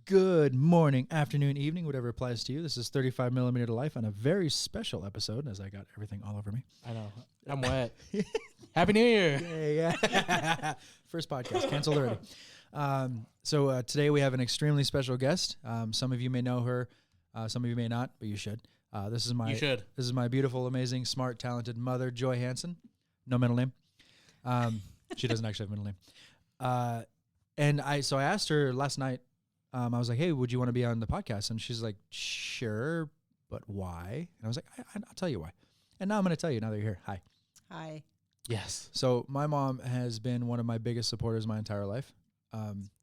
Good morning, afternoon, evening, whatever applies to you. This is 35 millimeter to life on a very special episode, as I got everything all over me. I know. I'm wet. Happy New Year. Yeah. First podcast, canceled already. So today we have an extremely special guest. Some of you may know her. Some of you may not, but you should. This is my beautiful, amazing, smart, talented mother, Joy Hansen. No middle name. She doesn't actually have a middle name. And I asked her last night. I was like, hey, would you want to be on the podcast? And she's like, sure, but why? And I was like, I'll tell you why. And now I'm going to tell you now that you're here. Hi. Hi. Yes. So my mom has been one of my biggest supporters my entire life.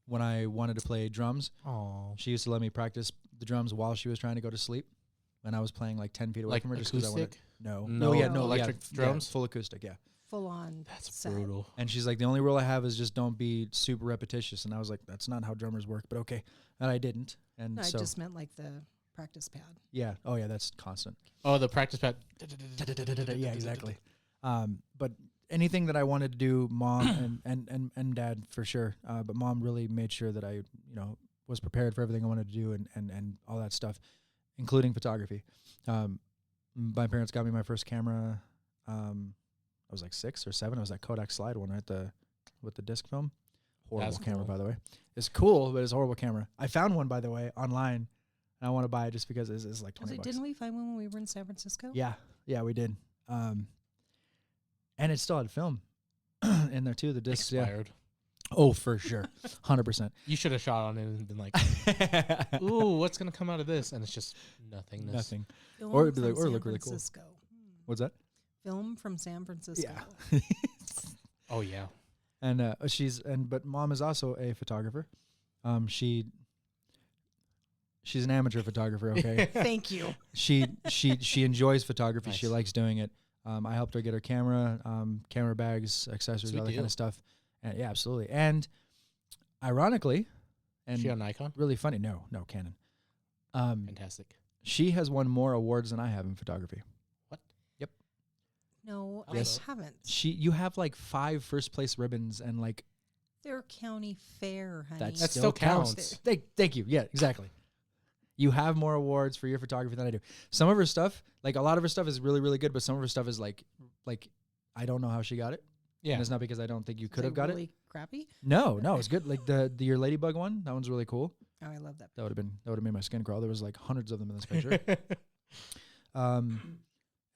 When I wanted to play drums, she used to let me practice the drums while she was trying to go to sleep. And I was playing like 10 feet away from her just because I wanted. No electric drums? Yeah, full acoustic, yeah. Full on. That's set. brutal. And she's like, the only rule I have is just don't be super repetitious. And I was like, that's not how drummers work, but okay. And I didn't. And No, so I just meant like the practice pad. yeah. Oh yeah, that's constant. Oh, the practice pad. Yeah, exactly. But anything that I wanted to do, mom and dad for sure. But mom really made sure that I, was prepared for everything I wanted to do and all that stuff, including photography. My parents got me my first camera. I was like 6 or 7. It was that Kodak slide one, right? With the disc film. Horrible camera, by the way. It's cool, but it's a horrible camera. I found one, by the way, online, and I want to buy it just because it's like $20. Didn't we find one when we were in San Francisco? Yeah, we did. And it still had film in there too. The discs, Expired. Yeah. Oh, for sure, 100%. You should have shot on it and been like, "Ooh, what's gonna come out of this?" And it's just nothingness. Nothing. Film Or it'd be from like, or San look really cool. Francisco. What's that? Film from San Francisco. Yeah. Oh yeah. And but mom is also a photographer. She's an amateur photographer. Okay. Thank you. She enjoys photography. Nice. She likes doing it. I helped her get her camera, camera bags, accessories, all that kind of stuff. And yeah, absolutely. And ironically, and Is she on Nikon? really funny. No, Canon. Fantastic. She has won more awards than I have in photography. No, Yes. I haven't. You have like 5 first place ribbons and like They're county fair, honey. that still counts. Thank you. Yeah, exactly. You have more awards for your photography than I do. Some of her stuff, like a lot of her stuff is really, really good, but some of her stuff is like I don't know how she got it. Yeah. And it's not because I don't think you Is could it have got really it. crappy? No, it's good. Like your ladybug one, that one's really cool. Oh, I love that. That would have made my skin crawl. There was like hundreds of them in this picture.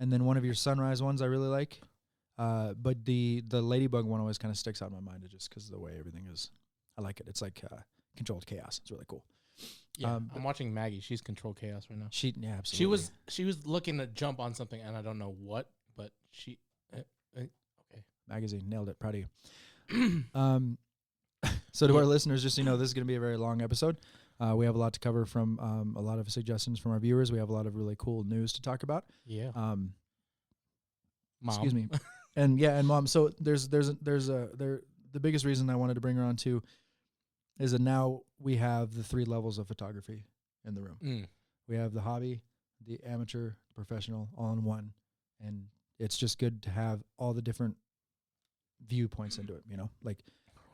And then one of your sunrise ones I really like. But the ladybug one always kind of sticks out in my mind just because of the way everything is. I like it. It's like controlled chaos. It's really cool. Yeah. I'm watching Maggie. She's controlled chaos right now. Yeah, absolutely. She was looking to jump on something, and I don't know what, but she. Okay. Magazine nailed it. Proud of you. So to our listeners, just so you know, this is going to be a very long episode. We have a lot to cover from a lot of suggestions from our viewers. We have a lot of really cool news to talk about. Yeah. Mom. Excuse me. And mom. So the biggest reason I wanted to bring her on too is that now we have the 3 levels of photography in the room. We have the hobby, the amateur, professional, all in one, and it's just good to have all the different viewpoints into it.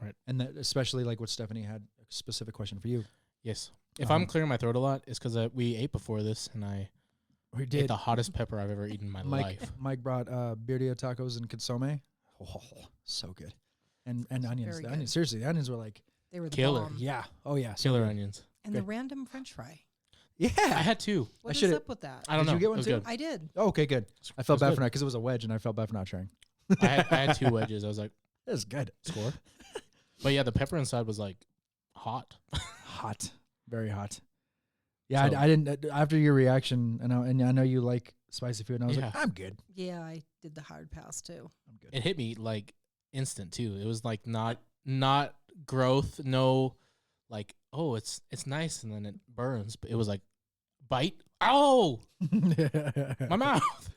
Right. And that especially like what Stephanie had a specific question for you. Yes. If I'm clearing my throat a lot, it's because we ate before this, and I ate the hottest pepper I've ever eaten in my life. Mike brought birria tacos and consomme. Oh, so good. And onions. The onions. Seriously, the onions were like They were the killer. bomb. yeah. Oh yeah. Killer onions. And Good. the random French fry. Yeah. I had 2. What is should've- up with that? I don't Did know. you get It one was too? good. I did. Oh, okay, good. I felt was bad good. for not because it was a wedge, and I felt bad for not trying. I had 2 wedges. I was like, It was good. score. But yeah, the pepper inside was like hot. Hot, very hot. Yeah, So- I didn't. After your reaction, and I know you like spicy food, and I was like, Yeah. I'm good. Yeah, I did the hard pass too. I'm good. It hit me like instant too. It was like not growth, no like, oh, it's nice and then it burns, but it was like bite. Oh, my mouth.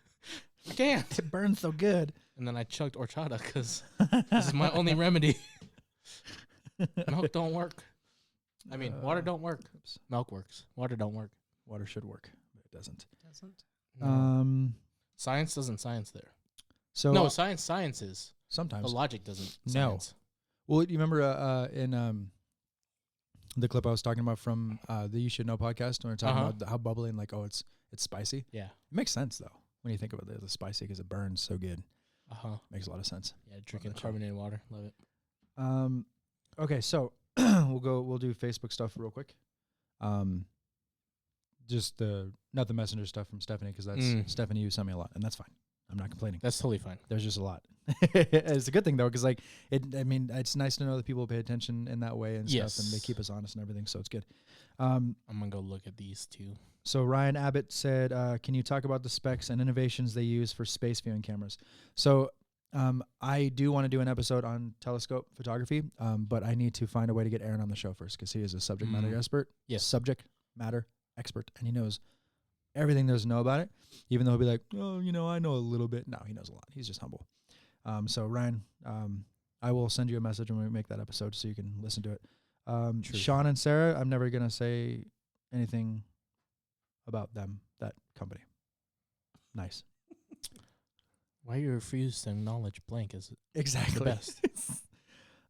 I can't. It burns so good. And then I chugged horchata because this is my only remedy. Milk don't work. I mean, water don't work. Oops. Milk works. Water don't work. Water should work, but it doesn't. Doesn't. No. Science doesn't science there. So No, science is. sometimes. The logic doesn't No. science. Well, you remember in the clip I was talking about from the You Should Know podcast when we are talking Uh-huh. about how bubbly and like, oh, it's spicy. Yeah. It makes sense though when you think about it. It's spicy because it burns so good. Makes a lot of sense. Yeah, drinking that show. carbonated water. Love it. Okay, so we'll do Facebook stuff real quick. Just not the messenger stuff from Stephanie because that's Stephanie. You sent me a lot, and that's fine. I'm not complaining. That's totally fine. There's just a lot. It's a good thing though, because like it's nice to know that people pay attention in that way and stuff, and they keep us honest and everything. So it's good. I'm gonna go look at these too. So Ryan Abbott said, "Can you talk about the specs and innovations they use for space viewing cameras?" So I do want to do an episode on telescope photography, but I need to find a way to get Aaron on the show first because he is a subject matter expert. Yes, subject matter expert, and he knows everything there's to know about it. Even though he'll be like, "Oh, I know a little bit." No, he knows a lot. He's just humble. So Ryan, I will send you a message when we make that episode so you can listen to it. Sean and Sarah, I'm never gonna say anything about them, that company. Nice. Why you refuse to acknowledge blank is Exactly the best.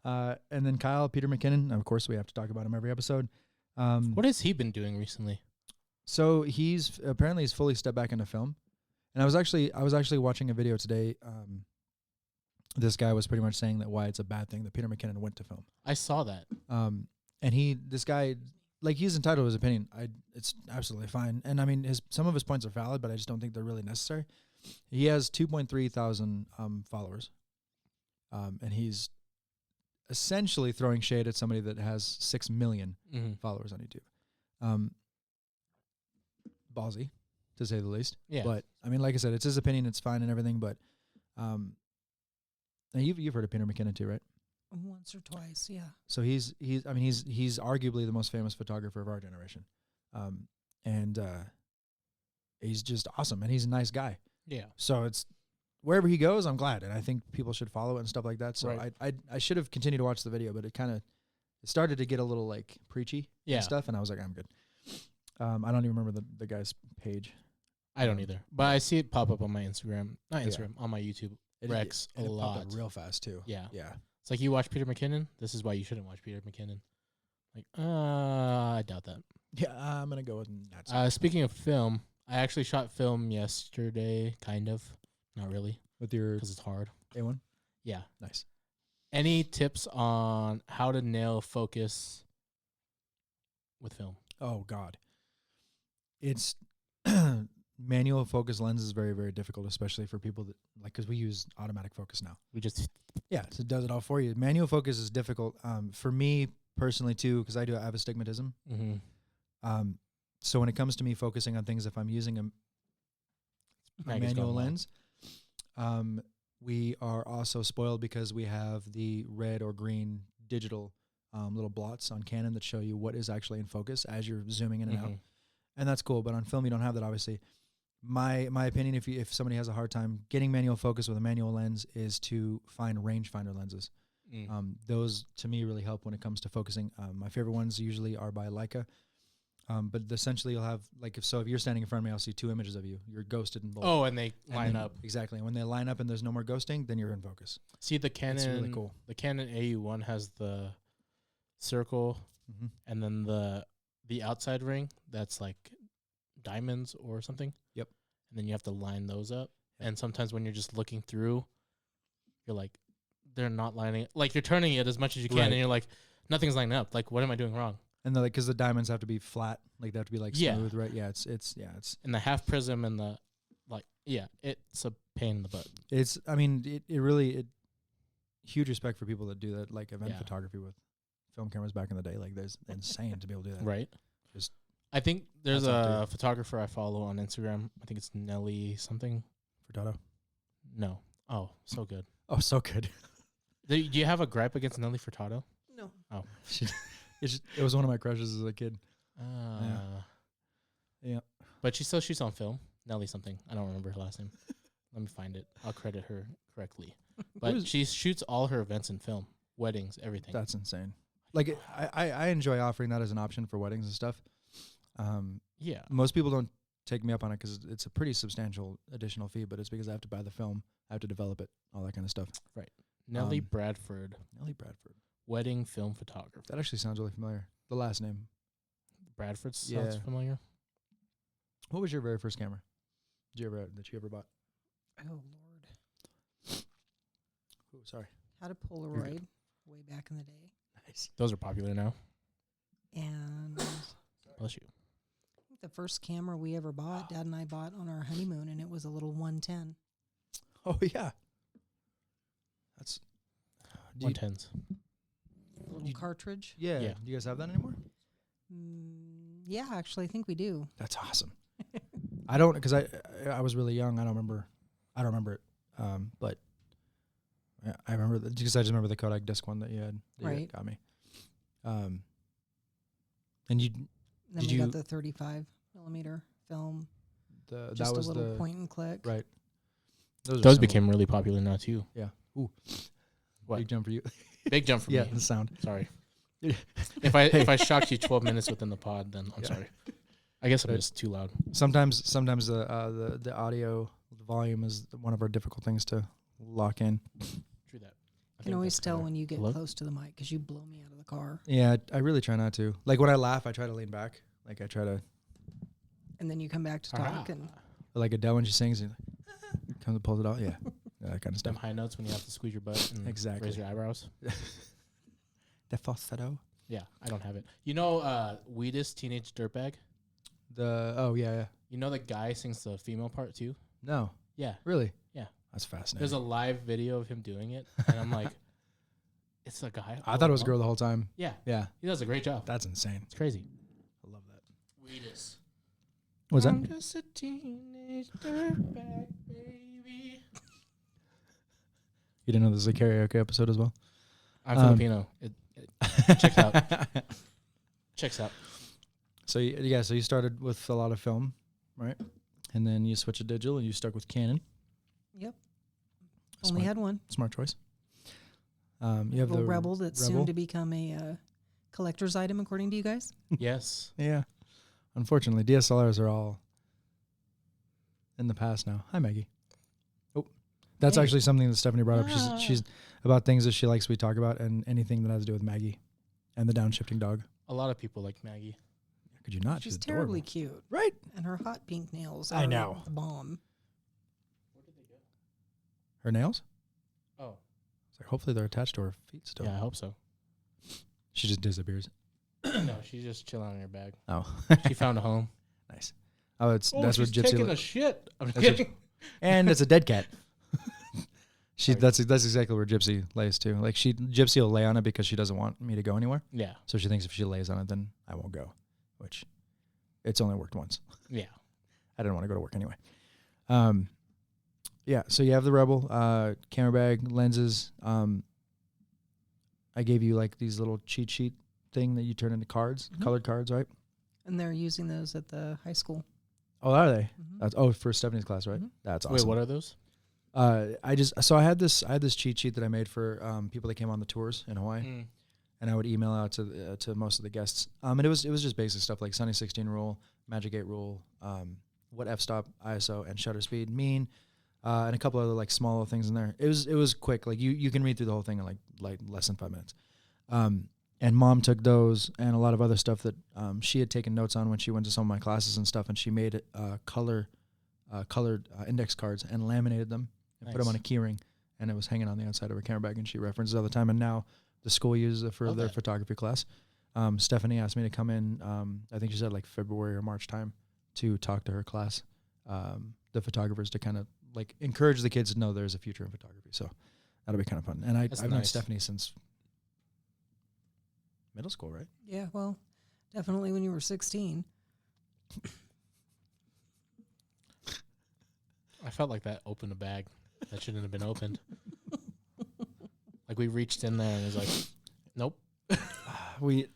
And then Kyle, Peter McKinnon. Of course, we have to talk about him every episode. What has he been doing recently? So he's fully stepped back into film. And I was actually watching a video today. This guy was pretty much saying that why it's a bad thing that Peter McKinnon went to film. I saw that. And this guy, like, he's entitled to his opinion. It's absolutely fine. And I mean, some of his points are valid, but I just don't think they're really necessary. He has 2.3 thousand followers. And he's essentially throwing shade at somebody that has 6 million followers on YouTube. Ballsy, to say the least. Yeah. But I mean, like I said, it's his opinion. It's fine and everything. But now you've heard of Peter McKinnon too, right? Once or twice, yeah. So he's arguably the most famous photographer of our generation, and he's just awesome, and he's a nice guy. Yeah. So it's wherever he goes, I'm glad, and I think people should follow it and stuff like that. So right. I should have continued to watch the video, but it started to get a little like preachy and stuff, and I was like, I'm good. I don't even remember the guy's page. I don't either, but I see it pop up on my Instagram, on my YouTube. Rex a lot, popped up real fast too. Yeah. Yeah. It's like you watch Peter McKinnon. This is why you shouldn't watch Peter McKinnon. Like, I doubt that. Yeah, I'm gonna go with that. Speaking of film, I actually shot film yesterday. Kind of, not really, with your because it's hard. A1. Yeah, nice. Any tips on how to nail focus with film? Oh God, it's manual focus lens is very, very difficult, especially for people that because we use automatic focus now. We just so it does it all for you. Manual focus is difficult for me personally too, because I have astigmatism. So when it comes to me focusing on things, if I'm using a manual lens, we are also spoiled because we have the red or green digital little blots on Canon that show you what is actually in focus as you're zooming in and out, and that's cool. But on film, you don't have that, obviously. My opinion, if somebody has a hard time getting manual focus with a manual lens, is to find rangefinder lenses. Those to me really help when it comes to focusing. My favorite ones usually are by Leica, but essentially you'll have if you're standing in front of me, I'll see 2 images of you. You're ghosted in both. Oh, and they line up exactly. And when they line up and there's no more ghosting, then you're in focus. See, the Canon, it's really cool. The Canon AU1 has the circle, and then the outside ring that's like diamonds or something. Yep. And then you have to line those up. Yep. And sometimes when you're just looking through, you're like, they're not lining. Like you're turning it as much as you can, and you're like, nothing's lining up. Like, what am I doing wrong? And because the diamonds have to be flat, they have to be smooth, right? Yeah, it's and the half prism and the it's a pain in the butt. It's it really huge respect for people that do that, like event photography with film cameras back in the day. Like there's insane to be able to do that. Right. Just I think there's a photographer I follow on Instagram. I think it's Nelly something. Furtado? No. Oh, so good. Oh, so good. Do you have a gripe against Nelly Furtado? No. Oh. It was one of my crushes as a kid. Yeah. But she still shoots on film. Nelly something. I don't remember her last name. Let me find it. I'll credit her correctly. But she shoots all her events in film. Weddings, everything. That's insane. Like, I enjoy offering that as an option for weddings and stuff. Yeah. Most people don't take me up on it because it's a pretty substantial additional fee, but it's because I have to buy the film, I have to develop it, all that kind of stuff. Right. Nelly Bradford. Nelly Bradford. Wedding film photographer. That actually sounds really familiar. The last name. Bradford sounds Yeah. familiar. What was your very first camera? That you ever bought? Oh Lord, Oh, sorry. had a Polaroid way back in the day, Nice. Those are popular now. and Bless you. I think the first camera we ever bought, Dad and I bought on our honeymoon, and it was a little 110. Oh yeah. That's. Do you, 110s. A little cartridge. yeah. Yeah. Do you guys have that anymore? Yeah, actually, I think we do. That's awesome. I don't, because I was really young. I don't remember it. But yeah, I remember because I just remember the Kodak disc one that you had. That you Right. got me. And you Then Did we you- got the 35 millimeter film, that just was a little the point and click. right. are Those similar. became really popular now too. Yeah. Ooh. What? Big jump for you. Big jump for Yeah, me. the sound. Sorry. Yeah. if I shocked you 12 minutes within the pod, then I'm Yeah. sorry. I guess I'm But- just too loud. Sometimes the audio volume is one of our difficult things to lock in. True that. You can always tell when you get close to the mic because you blow me out of the car, Yeah, I really try not to. Like when I laugh, I try to lean back. Like I try to, and then you come back to talk, and like Adele when she sings, and comes and pulls it out. Yeah, that kind of Them stuff. high notes when you have to squeeze your butt and Exactly. raise your eyebrows. The falsetto. Yeah, I don't have it. You know, Weedest Teenage Dirtbag? Yeah. You know the guy sings the female part too? No, Yeah. really. Yeah. That's fascinating. There's a live video of him doing it, and I'm like, it's a guy. I thought it was a girl the whole time. Yeah. Yeah, He does a great job. that's insane. It's crazy. I love that. Weedest. What's that? I'm just a teenage dirtbag, baby. You didn't know this is a karaoke episode as well? I'm Filipino. It checks out. Checks out. So so you started with a lot of film, right? And then you switched to digital, and you stuck with Canon. yep, Smart, only had one. smart choice. You have Little the Rebel that's Rebel. soon to become a collector's item, according to you guys. Yes. Yeah. Unfortunately, DSLRs are all in the past now. Hi, Maggie. Oh, that's Hey. actually something that Stephanie brought up. Ah. She's about things that she likes we talk about, and anything that has to do with Maggie and the downshifting dog. A lot of people like Maggie. Could you not? She's adorable. terribly cute, Right. and her hot pink nails. I are know. the bomb. Her nails? Oh. It's like hopefully they're attached to her feet still. Yeah, I hope so. She just disappears. No, she's just chilling on her bag. Oh, She found a home. nice. Oh, that's what Gypsy. taking a shit. I'm That's what kidding. And it's a dead cat. Sorry. That's exactly where Gypsy lays too. Like Gypsy will lay on it because she doesn't want me to go anywhere. Yeah. So she thinks if she lays on it, then I won't go. Which, it's only worked once. Yeah. I didn't want to go to work anyway. Yeah. So you have the Rebel, camera bag, lenses. I gave you like these little cheat sheet thing that you turn into cards, Mhm. colored cards, right? And they're using those at the high school. Oh, are they? Mhm. That's for Stephanie's class, right? Mhm. That's Wait, awesome. what are those? I had this cheat sheet that I made for people that came on the tours in Hawaii, Mm. and I would email out to most of the guests. And it was just basic stuff like Sunny 16 rule, Magic 8 rule, what f-stop, ISO, and shutter speed mean, and a couple other like small little things in there. It was quick. Like you can read through the whole thing in like less than 5 minutes. And Mom took those and a lot of other stuff that she had taken notes on when she went to some of my classes and stuff, and she made colored index cards and laminated them and put them on a Nice. key ring, and it was hanging on the outside of her camera bag, and she references it all the time. And now the school uses it for Love their that. photography class. Stephanie asked me to come in, I think she said like February or March time, to talk to her class, the photographers, to kind of like encourage the kids to know there's a future in photography. So that'll be kind of fun. And I've known nice. Stephanie since middle school, right? Yeah, well, definitely when you were 16. I felt like that opened a bag that shouldn't have been opened. Like we reached in there and it was like, nope. We've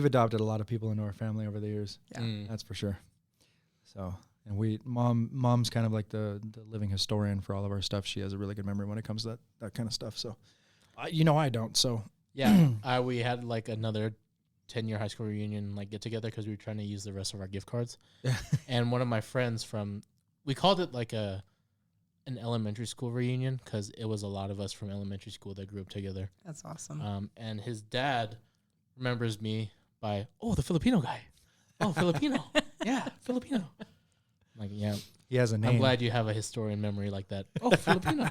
adopted a lot of people into our family over the years. Yeah. Mm. That's for sure. So, and mom's kind of like the living historian for all of our stuff. She has a really good memory when it comes to that kind of stuff. So, I don't. So, Yeah. We had like another 10-year high school reunion like get together because we were trying to use the rest of our gift cards. And one of my friends we called it like an elementary school reunion because it was a lot of us from elementary school that grew up together. That's awesome. And his dad remembers me by, oh, the Filipino guy. Oh, Filipino. Yeah, Filipino. I'm like, yeah. He has a name. I'm glad you have a historian memory like that. Oh, Filipino.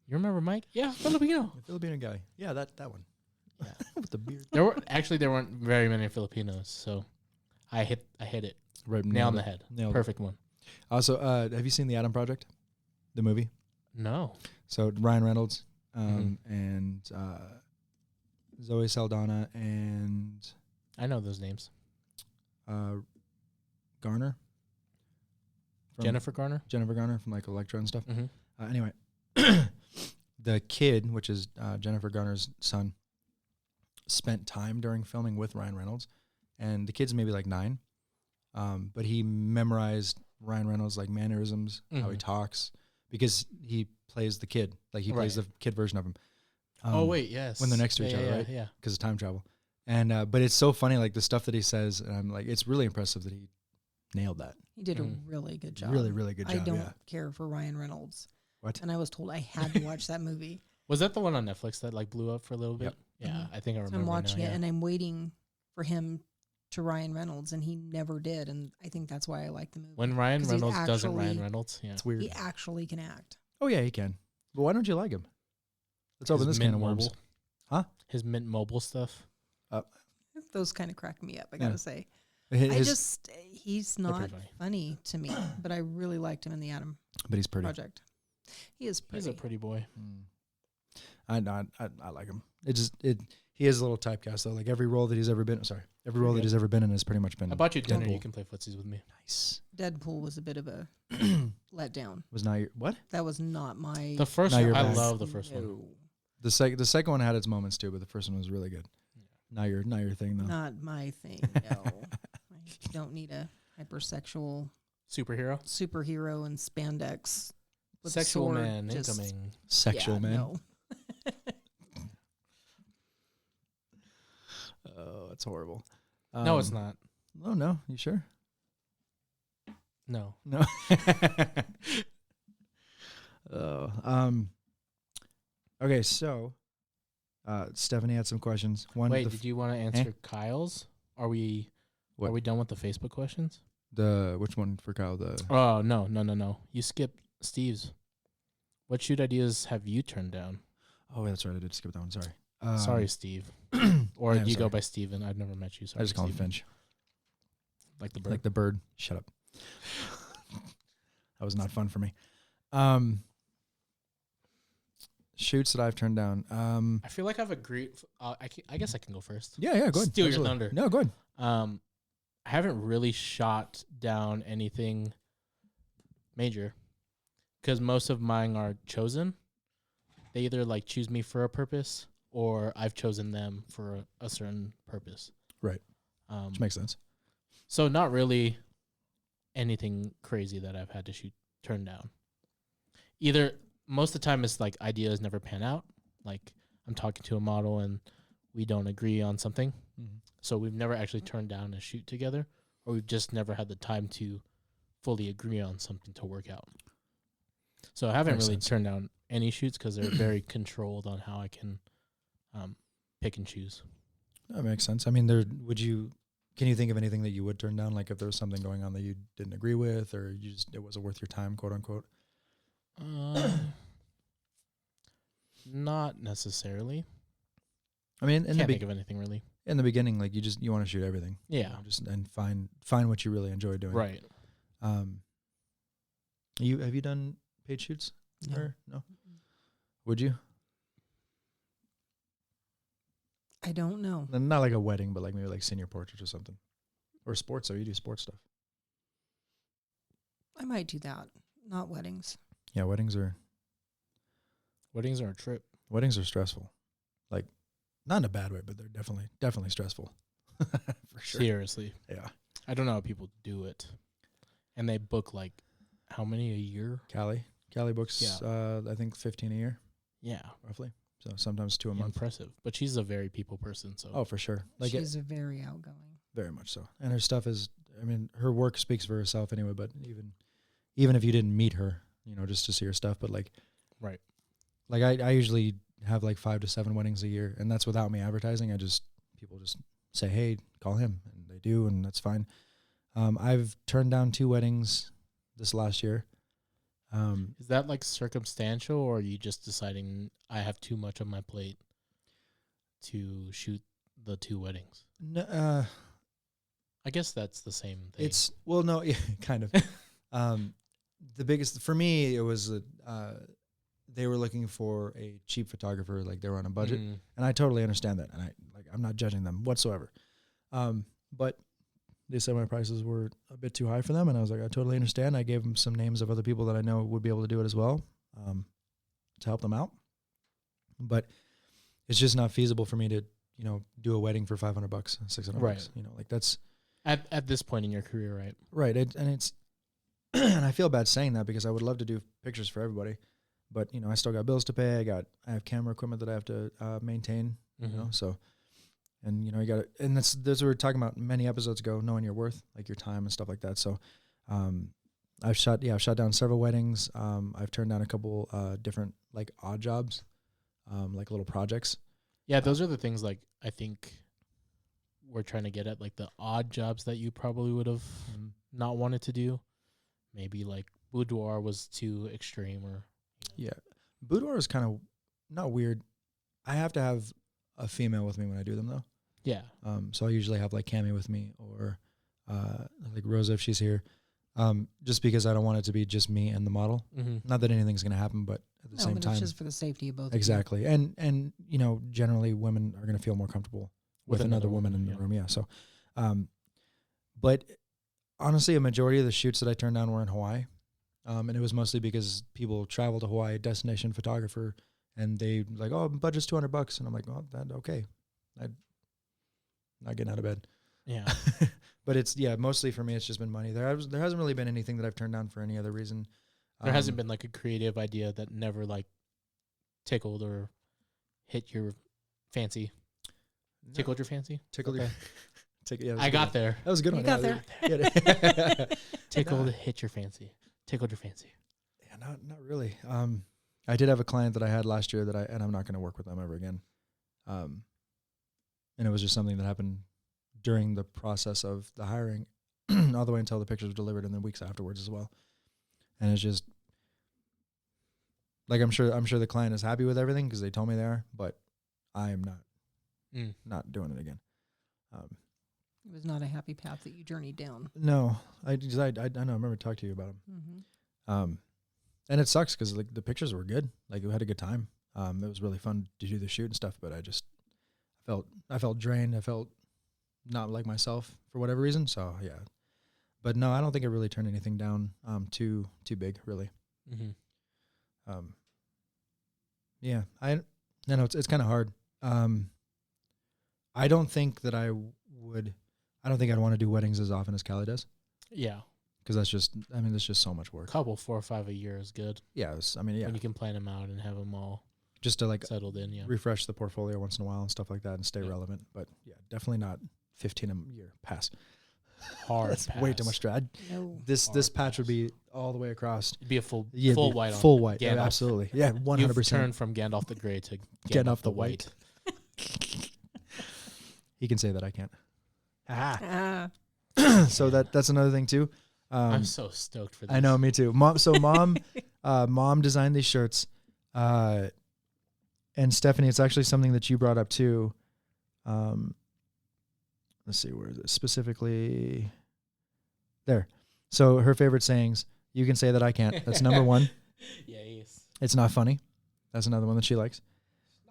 You remember Mike? Yeah, Filipino. The Filipino guy. Yeah, that one. Yeah. With the beard. There weren't very many Filipinos, so I hit it. Right, Nail on the head. Nailed Perfect one. Also, have you seen The Adam Project? The movie? No. So Ryan Reynolds and Zoe Saldana and I know those names. Garner. Jennifer Garner. Jennifer Garner from like Electra and stuff. Mm-hmm. Anyway, the kid, which is Jennifer Garner's son, spent time during filming with Ryan Reynolds, and the kid's maybe like 9, but he memorized Ryan Reynolds' like mannerisms, how he talks, because he plays the kid, like he plays the kid version of him. Oh wait, yes. When they're next to each other, right? Yeah. Because of time travel, and but it's so funny, like the stuff that he says, and I'm like, it's really impressive that he nailed that. He did a really good job. Really, really good job. I don't care for Ryan Reynolds. What? And I was told I had to watch that movie. Was that the one on Netflix that like blew up for a little bit? Yep. Yeah, I think I So remember. I'm watching now, it, and I'm waiting for him to Ryan Reynolds, and he never did. And I think that's why I like the movie. When Ryan 'Cause he's Reynolds doesn't Ryan actually- Reynolds, yeah. It's weird. He actually can act. Oh yeah, he can. But why don't you like him? Let's open this can of worms. Mobile. Huh? His Mint Mobile stuff. Those kind of crack me up, I Yeah. gotta say. He's They're not pretty funny. funny to me, but I really liked him in the Adam but he's pretty. Project. He is pretty. He's a pretty boy. I like him. He is a little typecast though. Like every role that he's ever been. Every role that he's ever been in has pretty much been. I bought you dinner. Deadpool. You can play footsies with me. Nice. Deadpool was a bit of a letdown. Was not your what? That was not my. The first Now one, you're I back. love the first one. No, The second one had its moments too, but the first one was really good. Not your thing though. not my thing. No, I don't need a hypersexual Superhero. superhero in spandex. With a Sexual sword, man just- incoming. Sexual yeah, man. No. Oh, that's horrible. No, it's not. Oh no, you sure? No. No. Okay, so Stephanie had some questions. One, Wait, did you want to answer Kyle's? Are we done with the Facebook questions? which one for Kyle? The Oh, no. You skipped Steve's. What shoot ideas have you turned down? oh, that's right, I did skip that one. Sorry. Sorry, Steve. Or I am you go sorry. by Steven. I've never met you. Sorry, I just call him Steven. Finch, Like the bird. like the bird. Shut up. That was not fun for me. Shoots that I've turned down. I feel like I've agreed. I guess I can go first. Yeah, go ahead. Steal your Absolutely. thunder. No, go ahead. I haven't really shot down anything major because most of mine are chosen. They either like choose me for a purpose or I've chosen them for a certain purpose. Right. Which makes sense. So not really anything crazy that I've had to turn down. Either most of the time it's like ideas never pan out. Like I'm talking to a model and we don't agree on something. Mm-hmm. So we've never actually turned down a shoot together, or we've just never had the time to fully agree on something to work out. So I haven't Makes really sense. turned down any shoots because they're very controlled on how I can pick and choose. That makes sense. I mean, can you think of anything that you would turn down? Like if there was something going on that you didn't agree with, or it wasn't worth your time, quote unquote? Not necessarily. I mean, Can't think of anything really. in the beginning, like you want to shoot everything. Yeah. You know, just and find what you really enjoy doing. Right. Have you done paid shoots? No. Or no? Would you? I don't know. Not like a wedding, but like maybe like senior portraits or something, or sports. So you do sports stuff. I might do that. Not weddings. Yeah, weddings are a trip. stressful. Like, not in a bad way, but they're definitely stressful. For sure. Seriously. Yeah. I don't know how people do it. And they book like how many a year? Callie books, I think 15 a year, Yeah. roughly. So sometimes 2 a month. Impressive. But she's a very people person, so Oh, for sure. Like She's very outgoing. very much so. And her stuff is, I mean, her work speaks for herself anyway, but even if you didn't meet her, just to see her stuff, but like, right. like I usually have like 5 to 7 weddings a year, and that's without me advertising. People just say, hey, call him, and they do, and that's fine. I've turned down 2 weddings this last year. Is that like circumstantial, or are you just deciding I have too much on my plate to shoot the 2 weddings? I guess that's the same thing. No, yeah, kind of. The biggest for me, it was they were looking for a cheap photographer, like they were on a budget, and I totally understand that, and I'm not judging them whatsoever. But they said my prices were a bit too high for them, and I was like, I totally understand. I gave them some names of other people that I know would be able to do it as well, to help them out. But it's just not feasible for me to, do a wedding for $500, $600. Right. Like that's at this point in your career, right? Right. And it's, and I feel bad saying that because I would love to do pictures for everybody, but I still got bills to pay. I have camera equipment that I have to maintain, so, and you got to, and that's what we were talking about many episodes ago, knowing your worth, like your time and stuff like that. So, I've shot down several weddings. I've turned down a couple, different like odd jobs, like little projects. Yeah. Those are the things like, I think we're trying to get at, like the odd jobs that you probably would have not wanted to do. Maybe like boudoir was too extreme, or yeah, boudoir is kind of not weird. I have to have a female with me when I do them though. Yeah. So I usually have like Cami with me, or like Rosa if she's here, just because I don't want it to be just me and the model. Not that anything's gonna happen, but at the same time, it's just for the safety of both. Exactly, of you. And generally women are gonna feel more comfortable with another woman in the room. Yeah. So, but honestly, a majority of the shoots that I turned down were in Hawaii. And it was mostly because people travel to Hawaii, destination photographer, and they like, oh, budget's $200. And I'm like, oh, okay. I'm not getting out of bed. Yeah. But it's, mostly for me, it's just been money. There hasn't really been anything that I've turned down for any other reason. There hasn't been like a creative idea that never like tickled or hit your fancy. No. Tickled your fancy? Tickled okay. your I got there. That was a good one. You got there. Tickled, hit your fancy. Tickled your fancy. Yeah, not really. I did have a client that I had last year and I'm not going to work with them ever again. And it was just something that happened during the process of the hiring, all the way until the pictures were delivered, and then weeks afterwards as well. And it's just like I'm sure the client is happy with everything because they told me they are, but I am not doing it again. It was not a happy path that you journeyed down. No, I know. I remember talking to you about them. And it sucks because like the pictures were good. Like we had a good time. It was really fun to do the shoot and stuff. But I felt drained. I felt not like myself for whatever reason. So yeah, but no, I don't think it really turned anything down. Too big really. Yeah, I know it's kind of hard. I don't think that I don't think I'd want to do weddings as often as Callie does. Yeah. Because that's just so much work. Couple 4 or 5 a year is good. Yeah. When you can plan them out and have them all just to like settled in, refresh the portfolio once in a while and stuff like that and stay relevant. But yeah, definitely not 15 a year pass. Hard That's pass. way too much drag. No. This patch would be all the way across. It'd be a full white. Full white. Yeah, absolutely. Yeah, 100%. You've turned from Gandalf the Grey to Gandalf the White. He can say that, I can't. Ah. So that's another thing too. I'm so stoked for this. I know, me too. Mom designed these shirts. And Stephanie, it's actually something that you brought up too. Let's see, where is it specifically? There. So her favorite sayings, you can say that I can't. That's number 1. Yes. It's not funny. That's another one that she likes.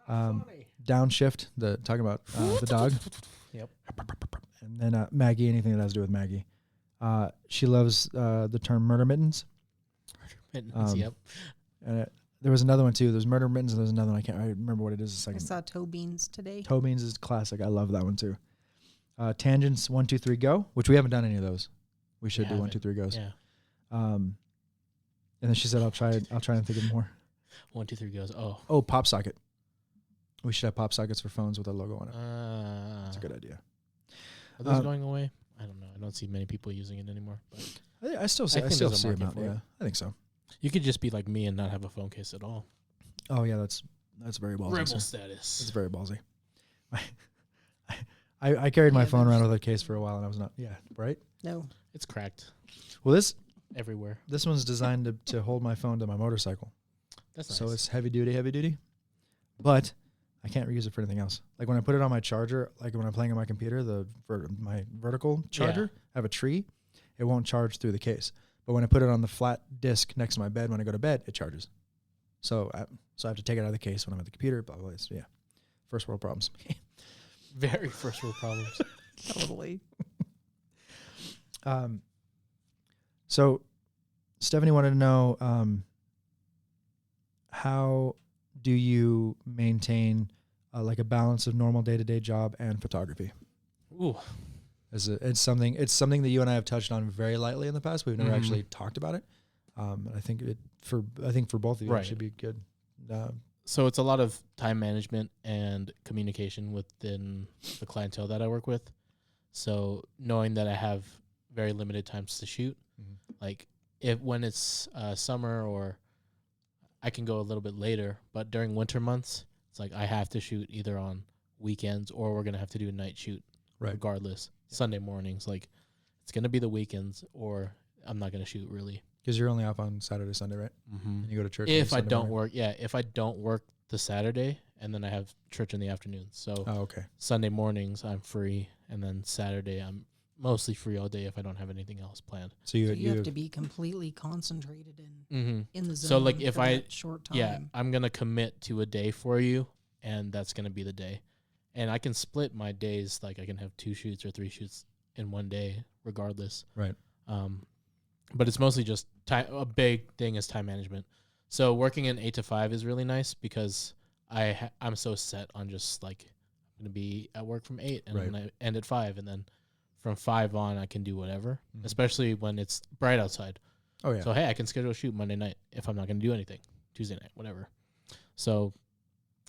Funny. Downshift, talking about the dog. Yep. And then Maggie, anything that has to do with Maggie. She loves the term murder mittens. Murder mittens, yep. And there was another one too. There's murder mittens and there's another one. I remember what it is a second. I saw toe beans today. Toe beans is classic. I love that one too. Tangents 1, 2, 3, go, which we haven't done any of those. We should do 1, 2, 3 goes. Yeah. And then she said, I'll try and think of more. 1, 2, 3 goes. Oh, pop socket. We should have pop sockets for phones with a logo on it. That's a good idea. Are those going away? I don't know. I don't see many people using it anymore. But I still see them out. Yeah, I think so. You could just be like me and not have a phone case at all. Oh yeah, that's That's very ballsy. Rebel sir. status. It's very ballsy. I carried my Yeah, phone around there's- with a case for a while, and I was not. Yeah, right. No. It's cracked Well, everywhere. this one's designed to hold my phone to my motorcycle, That's nice. so it's heavy duty. But I can't reuse it for anything else. Like when I put it on my charger, like when I'm playing on my computer, my vertical charger, I have a tree. It won't charge through the case. But when I put it on the flat disc next to my bed, when I go to bed, it charges. So I have to take it out of the case when I'm at the computer. Blah blah. So yeah, first world problems. Very first world problems. Totally. So Stephanie wanted to know how do you maintain like a balance of normal day-to-day job and photography? Ooh. It's something that you and I have touched on very lightly in the past. We've never Mhm. actually talked about it. I think for both of you, Right. it should be good. So it's a lot of time management and communication within the clientele that I work with. So knowing that I have very limited times to shoot, like when it's summer, or I can go a little bit later, but during winter months, it's like I have to shoot either on weekends or we're going to have to do a night shoot regardless. Sunday mornings, like it's going to be the weekends or I'm not going to shoot really. Because you're only off on Saturday, Sunday, right? Mm-hmm. And you go to church. If I Sunday don't morning. work, if I don't work the Saturday and then I have church in the afternoon. So Oh, okay. Sunday mornings I'm free, and then Saturday I'm mostly free all day if I don't have anything else planned. So So you have to be completely concentrated in the zone. So like if for I that short time. I'm gonna commit to a day for you, and that's gonna be the day, and I can split my days. Like I can have 2 shoots or 3 shoots in one day, regardless. Right. But it's mostly just time. A big thing is time management. So working in 8 to 5 is really nice because I'm so set on just like I'm gonna be at work from 8 and I'm gonna end at 5, and then from 5 on I can do whatever, especially when it's bright outside. Oh yeah. So hey, I can schedule a shoot Monday night if I'm not gonna do anything, Tuesday night, whatever. So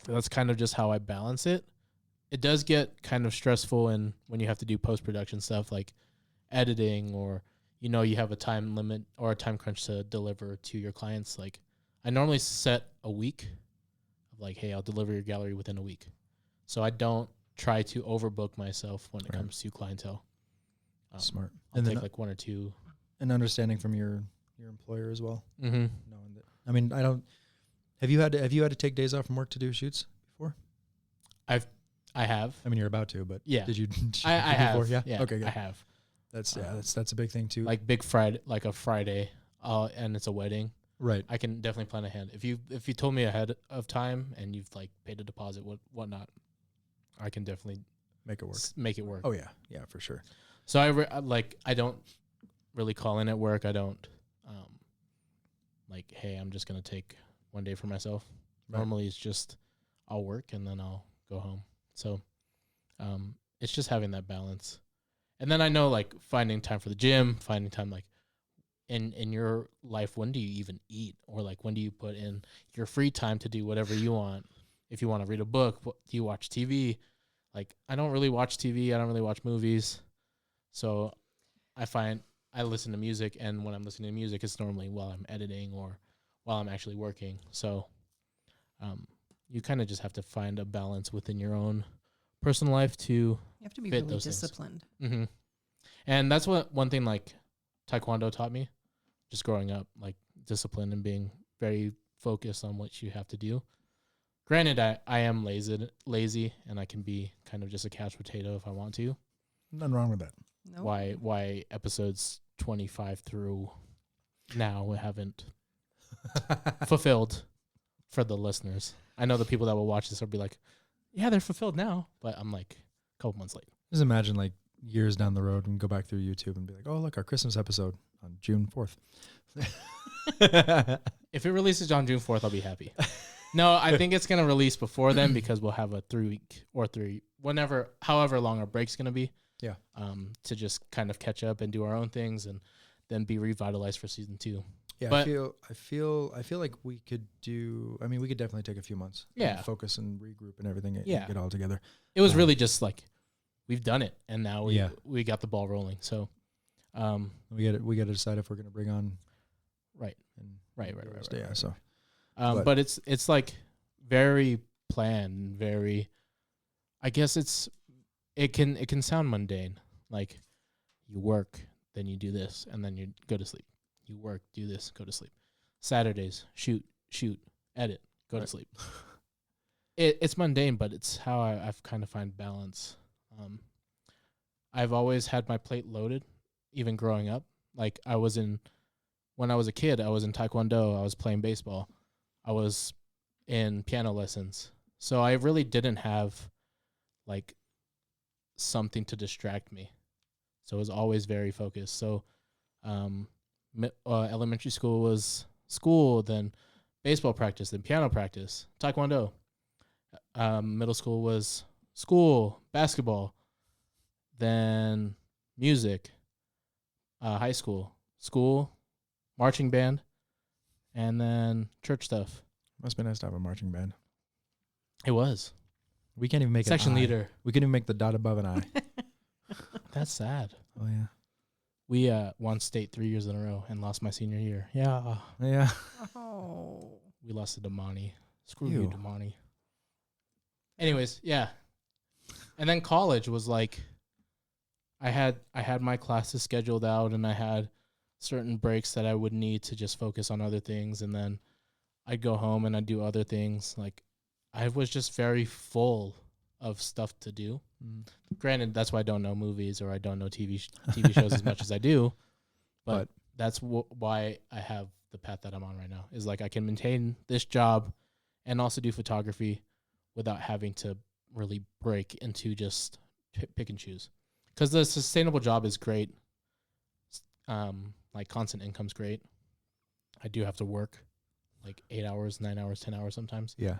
that's kind of just how I balance it. It does get kind of stressful and when you have to do post-production stuff like editing, or you have a time limit or a time crunch to deliver to your clients. Like I normally set a week of like, hey, I'll deliver your gallery within a week. So I don't try to overbook myself when it comes to clientele. Smart. I'll And take then like 1 or 2. And understanding from your employer as well. Mm-hmm. Knowing that. I mean, I don't. Have you had to take days off from work to do shoots before? I have. I mean, you're about to, but Yeah. Did you? I have. Before? Yeah. Yeah. Okay. Good. I have. That's a big thing too. Like big Friday, like a Friday, and it's a wedding. Right. I can definitely plan ahead. If you told me ahead of time and you've like paid a deposit, whatnot, I can definitely Make it work. Make it work. Oh yeah. Yeah, for sure. So I don't really call in at work. I don't like, hey, I'm just gonna take one day for myself. Right. Normally it's just I'll work and then I'll go home. So it's just having that balance. And then I know like finding time for the gym, finding time like in your life, when do you even eat, or like when do you put in your free time to do whatever you want? If you want to read a book, do you watch TV? Like I don't really watch TV. I don't really watch movies. So I find I listen to music, and when I'm listening to music, it's normally while I'm editing or while I'm actually working. So you kind of just have to find a balance within your own personal life to You have to be fit really those things. disciplined. Mm-hmm. And that's one thing like Taekwondo taught me, just growing up, like discipline and being very focused on what you have to do. Granted, I am lazy, and I can be kind of just a couch potato if I want to. Nothing wrong with that. No. Why episodes 25 through now haven't fulfilled for the listeners. I know the people that will watch this will be like, yeah, they're fulfilled now, but I'm like a couple months late. Just imagine like years down the road and go back through YouTube and be like, oh, look, our Christmas episode on June 4th. If it releases on June 4th, I'll be happy. No, I think it's going to release before then because we'll have a 3-week or however long our break's going to be. Yeah. To just kind of catch up and do our own things and then be revitalized for season 2. Yeah, But- I feel like we could we could definitely take a few months. Yeah. And focus and regroup and everything and Yeah. get all together. It was really just like, we've done it and now Yeah. we got the ball rolling. So, We got to decide if we're going to bring on right. and Right. Yeah, so But it's like very planned, very. I guess it can sound mundane, like you work, then you do this, and then you go to sleep. You work, do this, go to sleep. Saturdays, shoot, edit, go to sleep. It's mundane, but it's how I've kind of find balance. I've always had my plate loaded, even growing up. Like when I was a kid, I was in Taekwondo, I was playing baseball, I was in piano lessons. So I really didn't have like something to distract me. So it was always very focused. So elementary school was school, then baseball practice, then piano practice, Taekwondo. Middle school was school, basketball, then music. High school, marching band, and then church stuff. Must be nice to have a marching band. It was. We can't even make Section an eye. leader. We can't even make the dot above an eye. That's sad. Oh yeah. We won state 3 years in a row and lost my senior year. Yeah. Yeah. Oh. We lost to Damani. Screw Ew. you, Damani. Anyways, yeah. And then college was like, I had my classes scheduled out, and I had certain breaks that I would need to just focus on other things, and then I'd go home and I'd do other things. Like, I was just very full of stuff to do. Granted, that's why I don't know movies or I don't know TV shows as much as I do, but that's why I have the path that I'm on right now. Is like I can maintain this job and also do photography without having to really break into just pick and choose. Because the sustainable job is great. Like constant income's great. I do have to work like 8 hours, 9 hours, 10 hours sometimes. Yeah.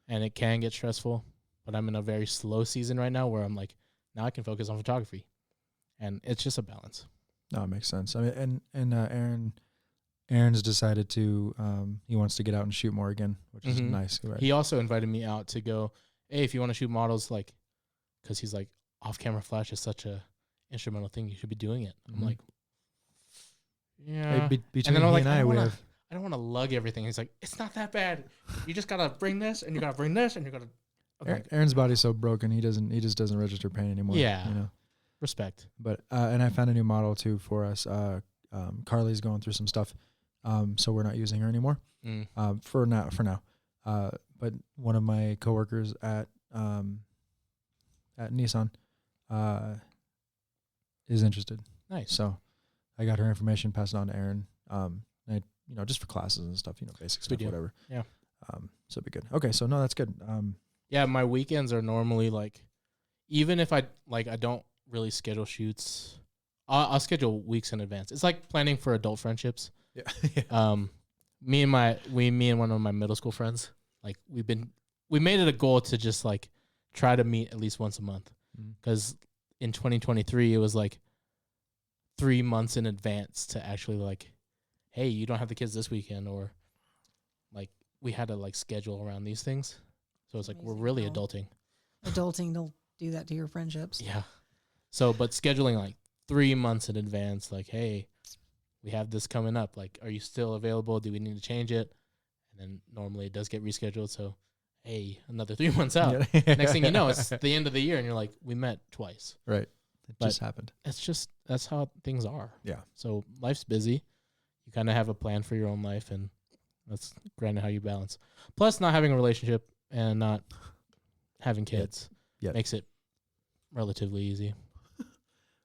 And it can get stressful, but I'm in a very slow season right now where I'm like, now I can focus on photography. And it's just a balance. No, it makes sense. I mean, and Aaron's decided to, he wants to get out and shoot more again, which is nice. Right? He also invited me out to go, hey, if you want to shoot models, like, because he's like, off-camera flash is such a instrumental thing. You should be doing it. I'm like, yeah. Hey, between and then I'm he like, and I don't want to lug everything. He's like, it's not that bad. You just gotta bring this, and you gotta bring this, and you gotta. Aaron's body's so broken, he just doesn't register pain anymore. Yeah, you know. Respect. But and I found a new model too for us. Carly's going through some stuff, so we're not using her anymore. For now. But one of my coworkers at Nissan is interested. Nice. So I got her information, passed it on to Aaron. Just for classes and stuff, basic stuff, whatever. Yeah. So it'd be good. Okay, so no, that's good. Yeah, my weekends are normally like, even if I don't really schedule shoots, I'll schedule weeks in advance. It's like planning for adult friendships. Yeah. Me and one of my middle school friends, like we made it a goal to just like try to meet at least once a month. Because in 2023 it was like 3 months in advance to actually like, hey, you don't have the kids this weekend, or like we had to like schedule around these things. So it's like we're really adulting. Adulting will do that to your friendships. Yeah. So, but scheduling like 3 months in advance, like, hey, we have this coming up. Like, are you still available? Do we need to change it? And then normally it does get rescheduled. So, hey, another 3 months out. Yeah. Next thing you know, it's the end of the year, and you're like, we met twice. Right. It But just happened. That's how things are. Yeah. So life's busy. You kind of have a plan for your own life, and that's granted how you balance. Plus, not having a relationship and not having kids makes it relatively easy.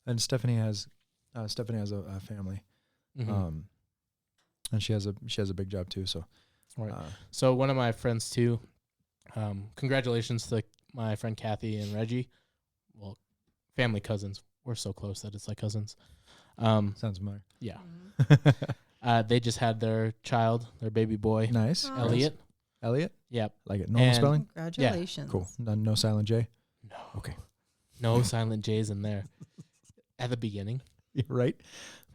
And Stephanie has a family, and she has a big job too. So, right. So one of my friends too. Congratulations to my friend Kathy and Reggie. Well, family cousins. We're so close that it's like cousins. Sounds familiar. Yeah. They just had their child, their baby boy. Nice. Elliot. Elliot? Yep. Like it. Normal spelling? Congratulations. Yeah. Cool. No silent J? No. Okay. No silent J's in there. At the beginning. You're right.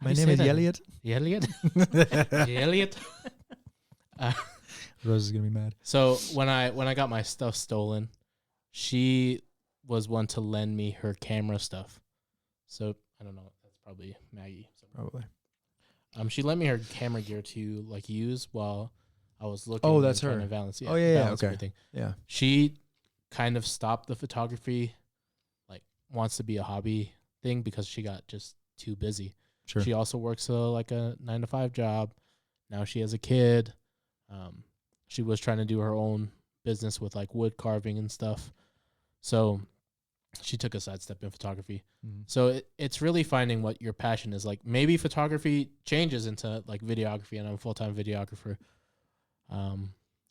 How My do you name say is that? Elliot. Elliot. Rose is going to be mad. So when I got my stuff stolen, she was one to lend me her camera stuff. So I don't know. That's probably Maggie. Probably. She lent me her camera gear to like use while I was looking. Oh, that's and trying her. To balance, Oh, yeah, balance okay. everything. Yeah. She kind of stopped the photography, like wants to be a hobby thing because she got just too busy. Sure. She also works like a 9-to-5 job. Now she has a kid. She was trying to do her own business with like wood carving and stuff. So she took a sidestep in photography. Mhm. So it's really finding what your passion is. Like maybe photography changes into like videography and I'm a full-time videographer.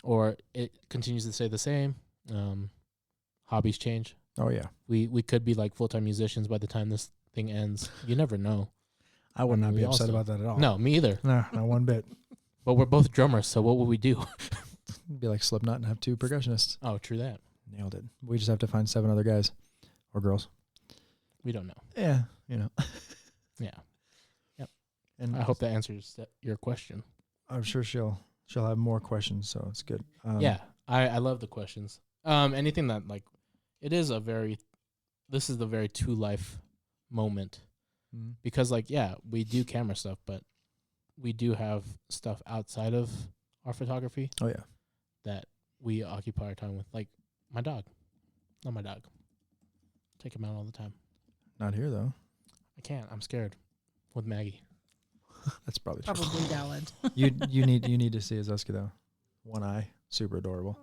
Or it continues to stay the same. Hobbies change. Oh yeah. We could be like full-time musicians by the time this thing ends. You never know. I would I mean, not be we upset also- about that at all. No, me either. No, not one bit. But we're both drummers, so what would we do? It'd be like Slipknot and have 2 percussionists. Oh, true that. Nailed it. We just have to find 7 other guys or girls. We don't know. Yeah, you know. Yeah. And I hope that answers your question. I'm sure she'll have more questions, so it's good. Yeah, I love the questions. Anything that like, this is the very to life moment Mhm. because like, yeah, we do camera stuff, but we do have stuff outside of our photography Oh yeah. that we occupy our time with. Like my dog, not my dog. Take him out all the time. Not here though. I can't. I'm scared with Maggie. That's probably true. Probably valid. You need to see his husky though. One eye, super adorable.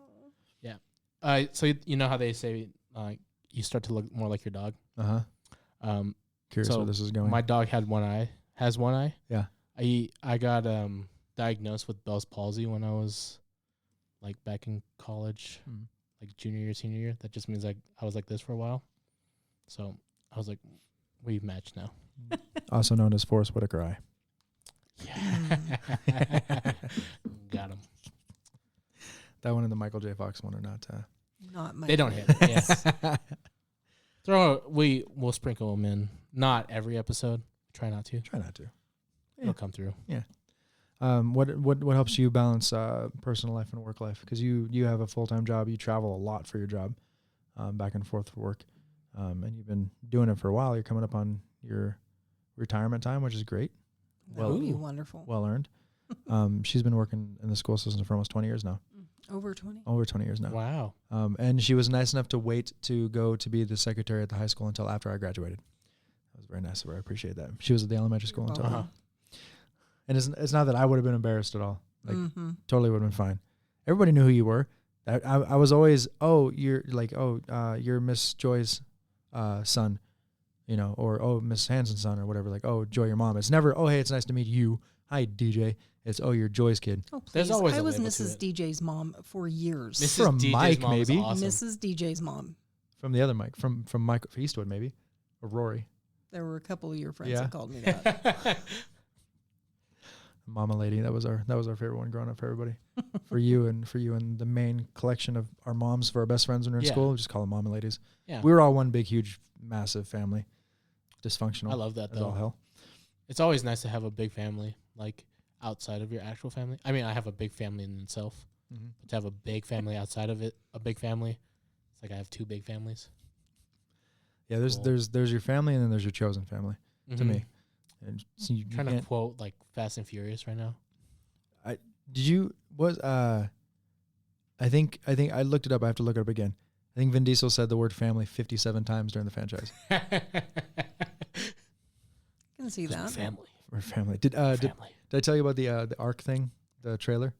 So you know how they say like you start to look more like your dog. Curious So where this is going. My dog has one eye. Yeah. I got diagnosed with Bell's palsy when I was like back in college, like junior year, senior year. That just means like I was like this for a while. So I was like, we've matched now. Also known as Forrest Whitaker eye. Yeah. Got him. That one and the Michael J. Fox one are not. Not my. They don't hit. Yeah. We'll sprinkle them in. Not every episode. Try not to. Try not to. It'll come through. What helps you balance personal life and work life? Because you have a full-time job. You travel a lot for your job, back and forth for work, and you've been doing it for a while. You're coming up on your retirement time, which is great. That would be Ooh. wonderful. Well earned. She's been working in the school system for almost 20 years now. Over 20. Over 20 years now. Wow. And she was nice enough to wait to go to be the secretary at the high school until after I graduated. That was very nice of her. I appreciate that. She was at the elementary school until. Uh-huh. And it's not that I would have been embarrassed at all. Like totally would have been fine. Everybody knew who you were. I was always, you're Miss Joy's son, you know, or oh, Miss Hanson's son or whatever. Like, oh, Joy, your mom. It's never, oh, hey, it's nice to meet you. Hi, DJ. It's, oh, you're Joy's kid. Oh, please. There's always I a was label to Mrs. it. DJ's mom for years. Mrs. From DJ's Mike, mom is maybe. awesome. Mrs. DJ's mom. From the other Mike, from Mike Eastwood, maybe, or Rory. There were a couple of your friends Yeah. that called me that. Mama Lady. That was our favorite one growing up for everybody. for you and the main collection of our moms for our best friends when we were in Yeah. school. We just call them Mama Ladies. Yeah. We were all one big, huge, massive family. Dysfunctional. I love that as all though. hell. It's always nice to have a big family, like outside of your actual family. I mean, I have a big family in itself, Mm-hmm. but to have a big family outside of it, a big family, it's like I have 2 big families. Yeah, there's Cool. there's your family and then there's your chosen family to Mhm. me. And so you Trying to can't- quote like Fast and Furious right now. Did you was I think I looked it up. I have to look it up again. I think Vin Diesel said the word family 57 times during the franchise. Can see that. Family. Or family. Did I tell you about the Ark thing, the trailer?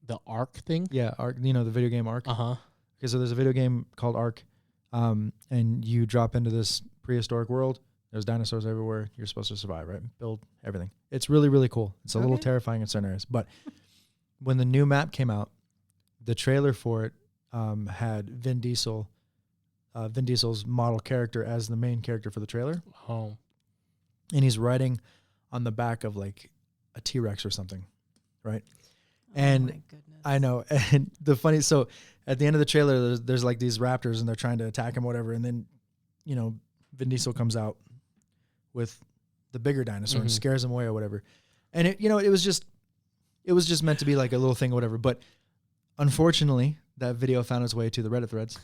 The Ark thing? Yeah, Ark. You know the video game Ark. Uh-huh. Okay, so there's a video game called Ark, and you drop into this prehistoric world. There's dinosaurs everywhere. You're supposed to survive, right? Build everything. It's really, really cool. It's a little Okay. terrifying in certain areas. But when the new map came out, the trailer for it had Vin Diesel's model character as the main character for the trailer. Oh. And he's riding on the back of like a T-Rex or something, right? And oh my goodness. I know. And the funny, so at the end of the trailer, there's like these raptors and they're trying to attack him, whatever. And then, you know, Vin Diesel comes out with the bigger dinosaur and Mhm. scares him away or whatever. And it, you know, it was just meant to be like a little thing or whatever. But unfortunately, that video found its way to the Reddit threads,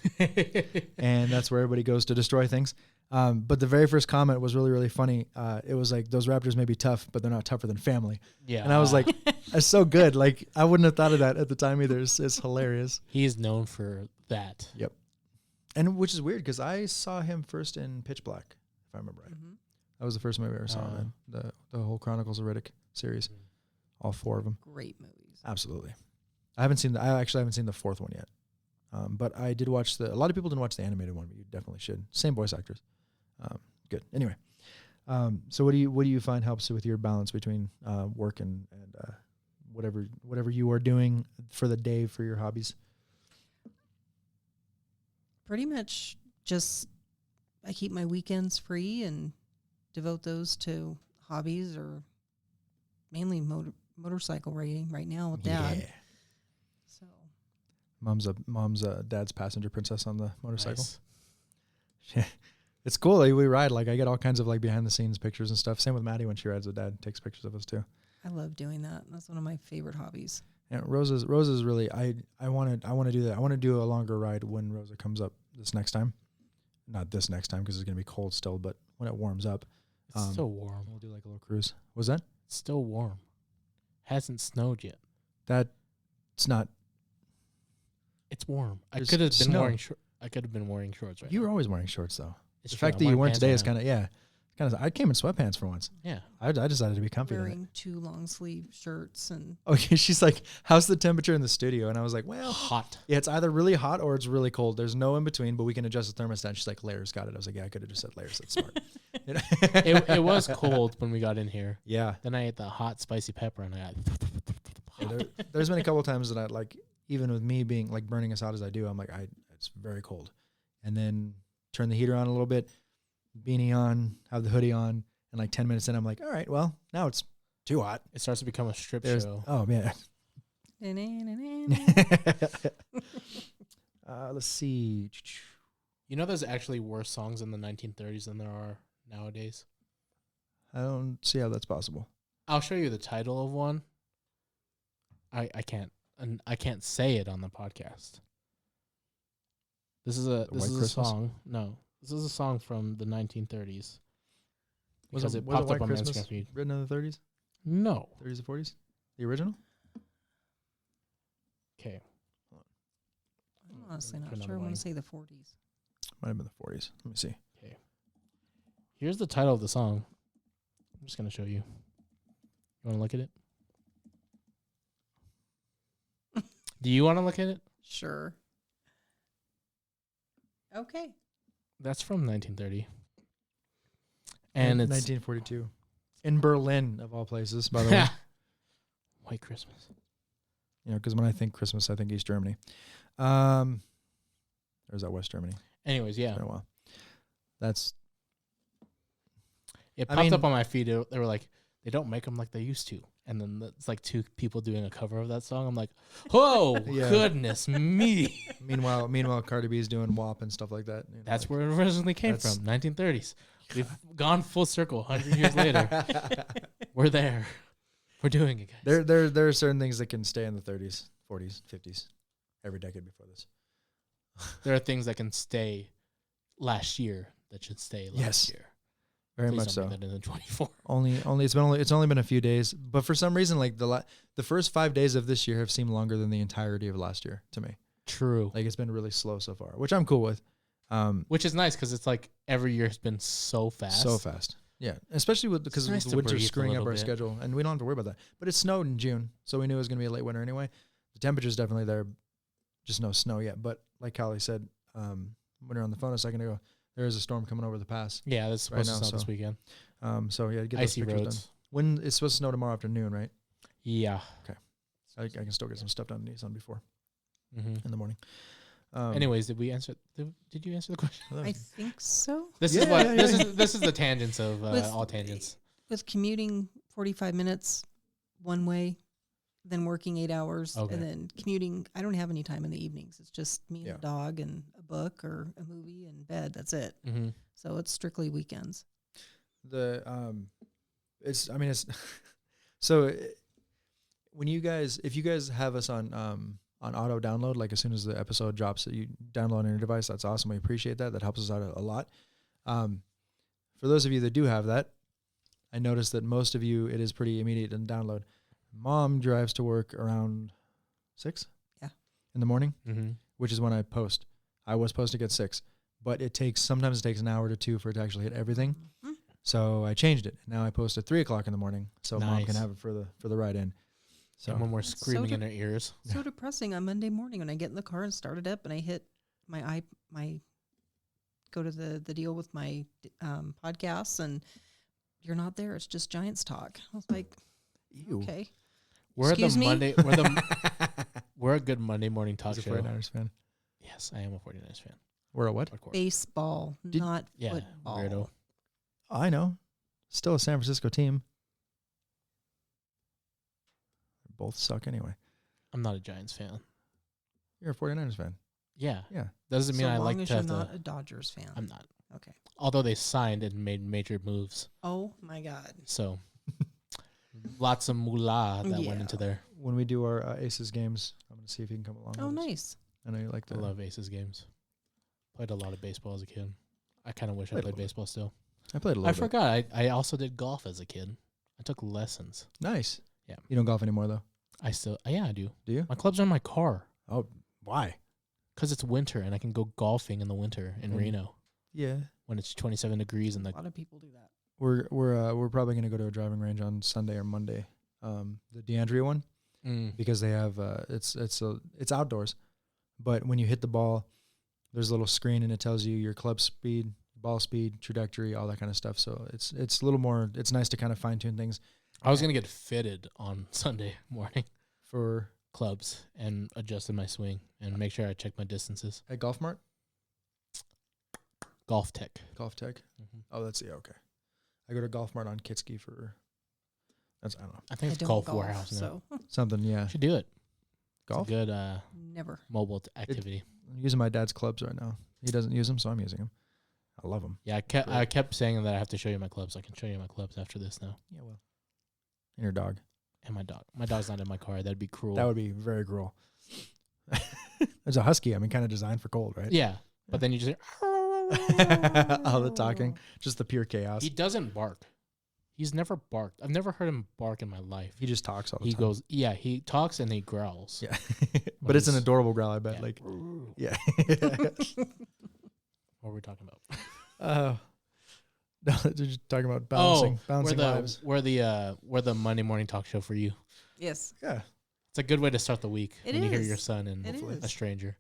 and that's where everybody goes to destroy things. But the very first comment was really, really funny. It was like, those Raptors may be tough, but they're not tougher than family. Yeah. And I was like, that's so good. Like, I wouldn't have thought of that at the time either. It's hilarious. he is known for that. Yep. And which is weird because I saw him first in Pitch Black, if I remember right. Mm-hmm. That was the first movie I ever saw him in. The whole Chronicles of Riddick series. All 4 of them. Great movies. Absolutely. I actually haven't seen the 4th one yet. But I did watch a lot of people didn't watch the animated one, but you definitely should. Same voice actors. Good. Anyway. So what do you find helps with your balance between work and whatever you are doing for the day for your hobbies? Pretty much just I keep my weekends free and devote those to hobbies or mainly motorcycle riding right now with Dad. Yeah. So Mom's dad's passenger princess on the motorcycle. Nice. It's cool. Like, we ride. Like, I get all kinds of like behind the scenes pictures and stuff. Same with Maddie when she rides with Dad. Takes pictures of us too. I love doing that. That's one of my favorite hobbies. Yeah, Rosa's really. I want to do that. I want to do a longer ride when Rosa comes up this next time. Not this next time because it's gonna be cold still, but when it warms up, It's still warm. we'll do like a little cruise. Was that? It's still warm. Hasn't snowed yet. That's not. It's warm. I There's could have been snow. wearing I could have been wearing shorts right You now. were always wearing shorts though. It's The true, fact I'm that you wearing weren't pants today right is now. kind of. I came in sweatpants for once. Yeah. I decided to be comfy. today. Wearing 2 long sleeve shirts and Okay, she's like, "How's the temperature in the studio?" And I was like, "Well, Hot. yeah, it's either really hot or it's really cold. There's no in between, but we can adjust the thermostat." She's like, "Layers, got it." I was like, "Yeah, I could have just said layers. That's smart." You know? It was cold when we got in here. Yeah. Then I ate the hot spicy pepper and I got Yeah, there's been a couple of times that I like, even with me being like burning as hot as I do, I'm like, it's very cold, and then turn the heater on a little bit, beanie on, have the hoodie on, and like 10 minutes in, I'm like, all right, well, now it's too hot. it starts to become a strip There's show. oh man. Let's see. You know there's actually worse songs in the 1930s than there are nowadays? I don't see how that's possible. I'll show you the title of one. I can't say it on the podcast. This is a White Christmas? song. No. This is a song from the 1930s. Was Because it it was popped White up on my Christmas Instagram feed. written in the 30s, No. 30s or 40s? The original? Okay. I'm honestly not Another sure. I want one. to say the 40s. Might have been the 40s. Let me see. Here's the title of the song. I'm just going to show you. You want to look at it? Do you want to look at it? Sure. Okay. That's from 1930. And it's 1942 in Berlin, of all places. By the way, White Christmas. you know, because when I think Christmas, I think East Germany. Or is that West Germany? Anyways, yeah. It's been a while. That's It I popped mean- up on my feed. They were like, they don't make them like they used to. And then it's like 2 people doing a cover of that song. I'm like, whoa, Yeah. goodness me. meanwhile, Cardi B's doing WAP and stuff like that. You know, That's like- where it originally came That's- from, 1930s. We've gone full circle 100 years later. We're there. We're doing it, guys. There are certain things that can stay in the 30s, 40s, 50s, every decade before this. There are things that can stay last year that should stay last Yes. year. Very Please much don't so. bring that in the 24. It's only been a few days, but for some reason, like the first 5 days of this year have seemed longer than the entirety of last year to me. True. Like, it's been really slow so far, which I'm cool with. Which is nice because it's like every year has been so fast. So fast. Yeah. Especially because nice the to winter's breathe a screwing up little our bit. schedule, and we don't have to worry about that. But it snowed in June, so we knew it was going to be a late winter anyway. The temperature's definitely there, just no snow yet. But like Callie said, when we were on the phone a second ago, there is a storm coming over the pass. Yeah, that's supposed Right to now, snow this so- weekend. So yeah, get Icy those pictures roads. done. When it's supposed to snow tomorrow afternoon, right? Yeah. I can still get some stuff done in Nissan before hmm in the morning. Anyways, did you answer the question? I think so. This Yeah, is what yeah, this yeah. is. This is the tangents of With- all tangents. With commuting 45 minutes one way, then working 8 hours, Okay. and then commuting. I don't have any time in the evenings. It's just me and Yeah. the dog and a book or a movie and bed. That's it. Mm-hmm. So it's strictly weekends. It's so when if you guys have us on auto download, like as soon as the episode drops, that you download on your device, that's awesome. We appreciate that. That helps us out a lot. For those of you that do have that, I noticed that most of you, it is pretty immediate in download. Mom drives to work around 6 in the morning, which is when I post. I was posting at 6, but sometimes it takes an hour to 2 for it to actually hit everything. Mm-hmm. So I changed it. Now I post at 3 o'clock in the morning, so Mom can have it for the ride in. So and when we're screaming in our ears. So depressing on Monday morning when I get in the car and start it up and I hit my go to the deal with my podcasts and you're not there. It's just Giants talk. I was like, Ew. okay. We're Excuse me? We're a good Monday morning talk He's a show. 49ers fan. Yes, I am a 49ers fan. We're a what? Hardcore. Baseball, not football. Weirdo. I know. Still a San Francisco team. Both suck anyway. I'm not a Giants fan. You're a 49ers fan. Yeah. Yeah. Doesn't mean So I long like as to you're have not to. a Dodgers fan. I'm not. Okay. Although they signed and made major moves. Oh my God. So lots of moolah that went into there. When we do our Aces games, I'm going to see if he can come along. Oh, with us. nice. I know you like I that. love Aces games. Played a lot of baseball as a kid. I kind of wish I Played a played little baseball still. I played a little I bit. forgot. I also did golf as a kid. I took lessons. Nice. Yeah. You don't golf anymore, though? I do. Do you? My clubs are in my car Oh, why? because it's winter and I can go golfing in the winter in Mm. Reno Yeah. when it's 27 degrees and A the lot of people do that. We're probably going to go to a driving range on Sunday or Monday. The DeAndrea one, because they have it's outdoors, but when you hit the ball, there's a little screen and it tells you your club speed, ball speed, trajectory, all that kind of stuff. So it's a little more. It's nice to kind of fine tune things. I was gonna get fitted on Sunday morning For clubs and adjusted my swing and make sure I check my distances. at Golf Mart, Golf Tech. Golf Tech. Mhm. Oh, that's okay. I go to Golf Mart on Kitski for I don't know, I think it's don't Golf Warehouse now. so something. Yeah, Should do it. golf. It's a good never. mobile activity. I'm using my dad's clubs right now. He doesn't use them, so I'm using them. I love them. Yeah, I kept saying that I have to show you my clubs. I can show you my clubs after this now. Yeah, well, and your dog. And my dog. My dog's not in my car. That'd be cruel. That would be very cruel. There's a husky. I mean, kind of designed for cold, right? Yeah, but then you just All the talking, just the pure chaos. he doesn't bark. He's never barked. I've never heard him bark in my life. He just talks all the He time. goes, yeah, he talks and he growls. Yeah, but it's an he's- adorable growl. I bet. Yeah. Like, yeah. What were we talking about? No, they're just talking about balancing lives. we're the Monday morning talk show for you. Yes. Yeah, It's a good way to start the week It when you hear is. your son and It hopefully a is. stranger.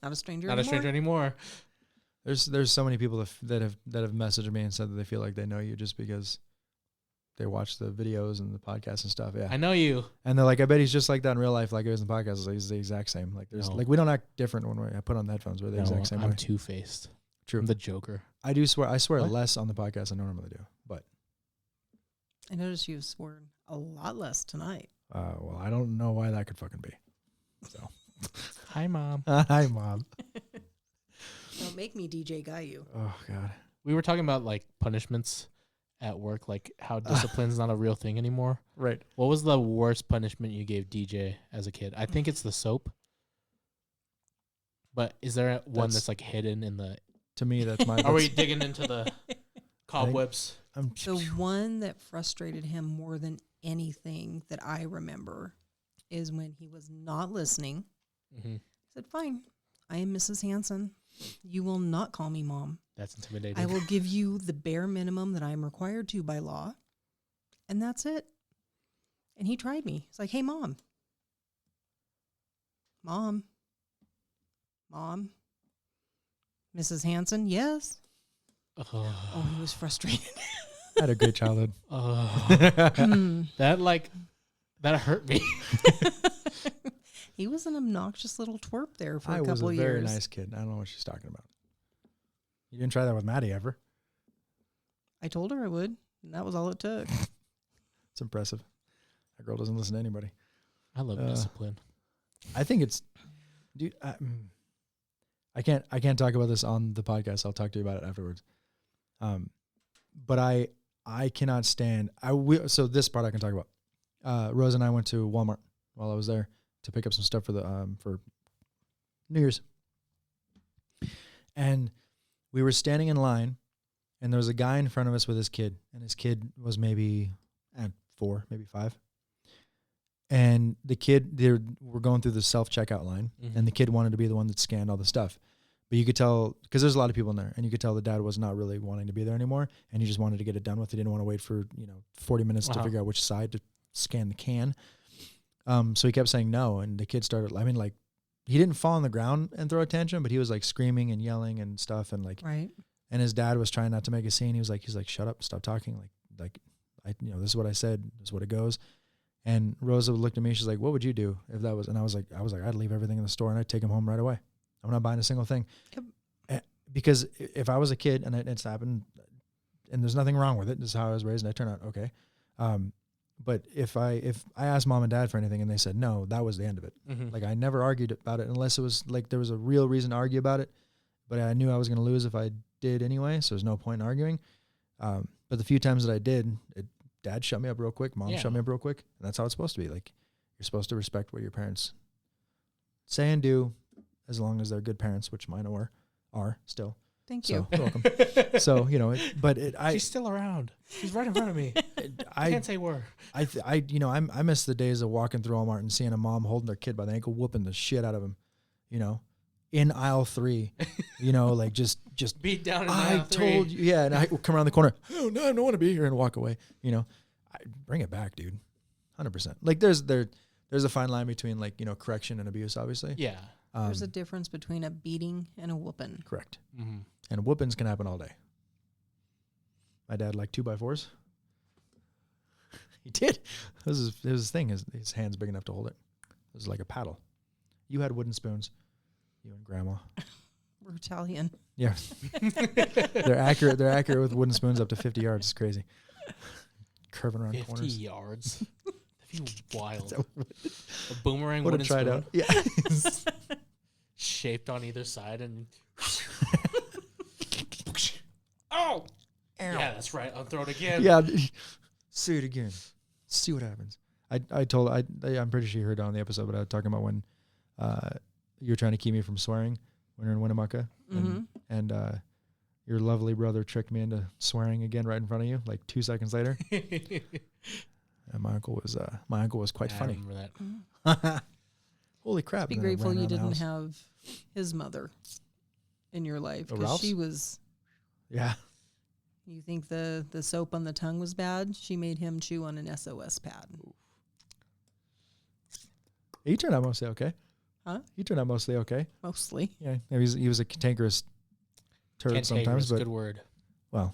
Not a stranger Not a anymore. stranger anymore. there's so many people that have messaged me and said that they feel like they know you just because they watch the videos and the podcasts and stuff. Yeah, I know you. and they're like, I bet he's just like that in real life, like he was in the podcast. Like, he's the exact same. Like there's No. like we don't act different when I put on the headphones. We're the No, exact same I'm way. two-faced. True. I'm the Joker. I do swear. I swear What? less on the podcast than I normally do. But I noticed you've sworn a lot less tonight. well, I don't know why that could fucking be. So, Hi, Mom. hi, Mom. Don't make me DJ Guy you. Oh God. We were talking about like punishments at work, like how discipline's not a real thing anymore. Right. What was the worst punishment you gave DJ as a kid? I think it's the soap. But is there one that's like hidden in the? To me, that's my. Are we that's- digging into the cobwebs? I'm The one that frustrated him more than anything that I remember is when he was not listening. Mm-hmm. I said, fine, I am Mrs. Hanson. You will not call me mom. That's intimidating. I will give you the bare minimum that I am required to by law. And that's it. And he tried me. He's like, hey, mom. Mom. Mrs. Hanson, yes. Oh, he was frustrated. I had a great childhood. That hurt me. He was an obnoxious little twerp there for I a was couple a of very years. nice kid. I don't know what she's talking about. You didn't try that with Maddie ever. I told her I would, and that was all it took. It's impressive. That girl doesn't listen to anybody. I love discipline. I think it's, dude. I can't talk about this on the podcast. I'll talk to you about it afterwards. But I cannot stand. So this part I can talk about. Rose and I went to Walmart while I was there to pick up some stuff for New Year's, and we were standing in line and there was a guy in front of us with his kid, and his kid was maybe 4, maybe 5. And the kid, we're going through the self-checkout line, and the kid wanted to be the one that scanned all the stuff. But you could tell, because there's a lot of people in there, and you could tell the dad was not really wanting to be there anymore, and he just wanted to get it done with. He didn't want to wait for 40 minutes to figure out which side to scan the can. So he kept saying no, and the kid started, he didn't fall on the ground and throw a tantrum, but he was like screaming and yelling and stuff, and Right. and his dad was trying not to make a scene. He's like, shut up, stop talking. This is what I said. This is what it goes. And Rosa looked at me. She's like, what would you do if that was? And I was like, I'd leave everything in the store and I'd take him home right away. I'm not buying a single thing. Yep. Because if I was a kid and it's happened, and there's nothing wrong with it, this is how I was raised, and I turned out okay. But if I asked mom and dad for anything and they said no, that was the end of it. Like, I never argued about it unless it was like there was a real reason to argue about it. But I knew I was going to lose if I did anyway, so there's no point in arguing. But the few times that I did, dad shut me up real quick, mom shut me up real quick, and that's how it's supposed to be. Like, you're supposed to respect what your parents say and do, as long as they're good parents, which mine are still. Thank you. You're welcome. So she's still around. She's right in front of me. I can't say where. I miss the days of walking through Walmart and seeing a mom holding their kid by the ankle, whooping the shit out of him, in aisle 3, like just beat down in aisle 3. I told you, yeah. And I come around the corner. Oh no, I don't want to be here, and walk away. I bring it back, dude. 100%. Like, there's a fine line between correction and abuse, obviously. Yeah. There's a difference between a beating and a whooping. Correct. And whoopings can happen all day. My dad liked 2x4s. He did. It was his thing. His hand's big enough to hold it. It was like a paddle. You had wooden spoons. You and Grandma. We're Italian. Yeah. They're accurate. They're accurate with wooden spoons up to 50 yards. It's crazy. Curving around 50 corners. 50 yards. That'd be wild. A boomerang Would wooden have tried spoon. out. Yeah. Shaped on either side and... Oh! Yeah, that's right. I'll throw it again. Yeah. See it again. See what happens. I'm pretty sure you heard it on the episode, but I was talking about when you were trying to keep me from swearing when we were in Winnemucca. And your lovely brother tricked me into swearing again right in front of you, like 2 seconds later. And my uncle was quite funny. I remember Mm-hmm. Holy crap. Be And then I grateful ran you around the didn't house. have his mother in your life, Oh, because Ralph's? she was... Yeah. You think the soap on the tongue was bad? She made him chew on an SOS pad. He turned out mostly okay. Huh? He turned out mostly okay. Mostly. Yeah. He was a cantankerous turd Cantankerous, sometimes, but good word. well,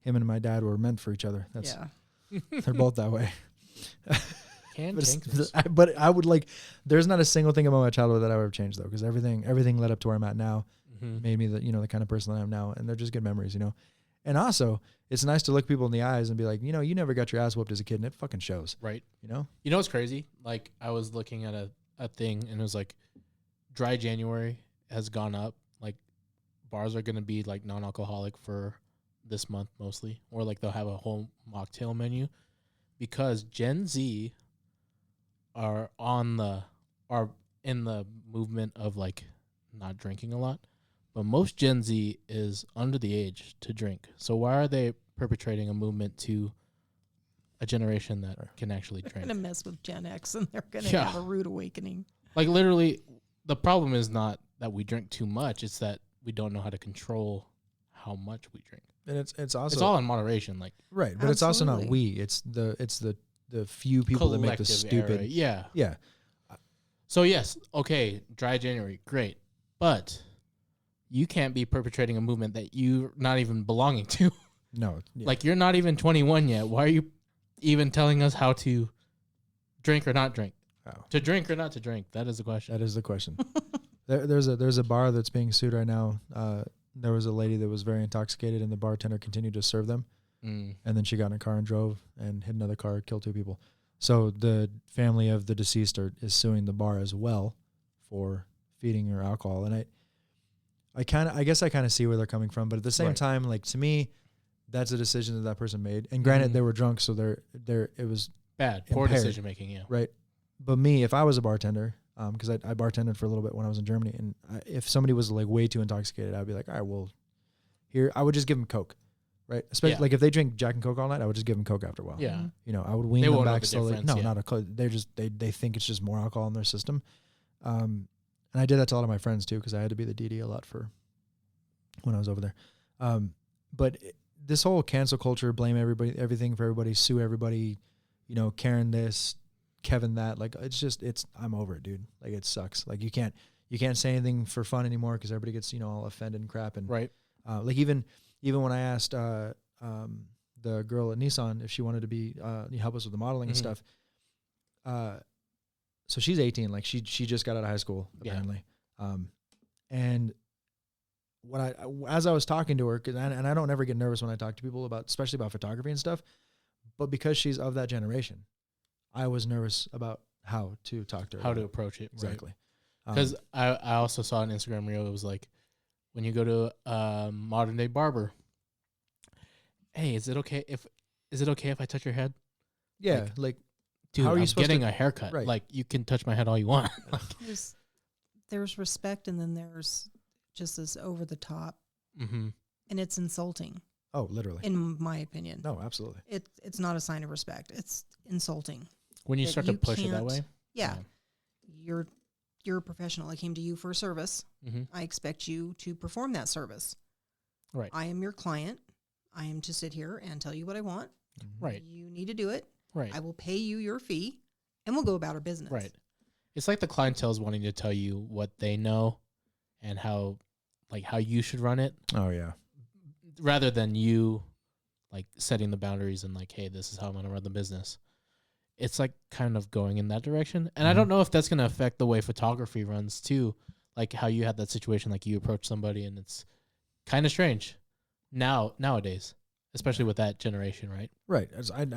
him and my dad were meant for each other. That's Yeah. They're both that way. Cantankerous. But I would there's not a single thing about my childhood that I would have changed though, because everything led up to where I'm at now made me the kind of person that I am now, and they're just good memories, And also, it's nice to look people in the eyes and be like, you never got your ass whooped as a kid, and it fucking shows. Right. You know what's crazy? Like, I was looking at a thing, and it was like, dry January has gone up. Like, bars are going to be like non-alcoholic for this month mostly, or like they'll have a whole mocktail menu, because Gen Z are in the movement of like not drinking a lot. But most Gen Z is under the age to drink. So why are they perpetrating a movement to a generation that can actually They're drink? going to mess with Gen X, and they're going to have a rude awakening. Like, literally, the problem is not that we drink too much. It's that we don't know how to control how much we drink. And it's also It's all in moderation. Like, right, but it's also not Absolutely. It's the few people that make the collective stupid. era. Yeah. Yeah. So, yes, okay, dry January, great. But you can't be perpetrating a movement that you're not even belonging to. No. Yeah. Like, you're not even 21 yet. Why are you even telling us how to drink or not drink? Oh. To drink or not to drink? That is the question. That is the question. There's a bar that's being sued right now. There was a lady that was very intoxicated, and the bartender continued to serve them. And then she got in a car and drove and hit another car, killed 2 people. So the family of the deceased is suing the bar as well for feeding her alcohol. And I guess I kind of see where they're coming from, but at the same time, like, to me, that's a decision that person made. And granted, they were drunk, so it was bad, poor impaired. decision making. Yeah, right. But me, if I was a bartender, because I bartended for a little bit when I was in Germany, and if somebody was like way too intoxicated, I'd be like, all right, well, here, I would just give them Coke. right? Especially Yeah. like if they drink Jack and Coke all night, I would just give them Coke after a while. Yeah. Mhm. You know, I would wean They them won't know back the slowly. difference, No, yeah. not a Coke. They're just they think it's just more alcohol in their system. And I did that to a lot of my friends too, because I had to be the DD a lot for when I was over there. But this whole cancel culture, blame everybody, everything for everybody, sue everybody, you know, Karen this, Kevin that, like I'm over it, dude. Like it sucks. Like you can't say anything for fun anymore because everybody gets, you know, all offended and crap. And Right. like even when I asked the girl at Nissan if she wanted to be help us with the modeling and stuff. So she's 18, like she just got out of high school apparently. And as I was talking to her, and I don't ever get nervous when I talk to people about, especially about photography and stuff, but because she's of that generation, I was nervous about how to talk to her. How to approach it. Exactly. Because I also saw an Instagram reel. It was like, when you go to a modern day barber, hey, is it okay if I touch your head? Yeah. Like Dude, how are you I'm supposed getting to- a haircut. Right. Like, you can touch my head all you want. There's respect, and then there's just this over the top, Mm-hmm. and it's insulting, oh, literally. in my opinion. No, absolutely. It's not a sign of respect. It's insulting. When you That start to you push it that can't- way. Yeah. You're a professional. I came to you for a service. Mm-hmm. I expect you to perform that service. Right. I am your client. I am to sit here and tell you what I want. Right. You need to do it. Right. I will pay you your fee, and we'll go about our business. Right. It's like the clientele's wanting to tell you what they know and how you should run it, Oh yeah. rather than you like setting the boundaries and like, hey, this is how I'm going to run the business. It's like kind of going in that direction. And I don't know if that's going to affect the way photography runs too. Like how you had that situation, like you approach somebody and it's kind of strange nowadays, especially with that generation, right? Right. I've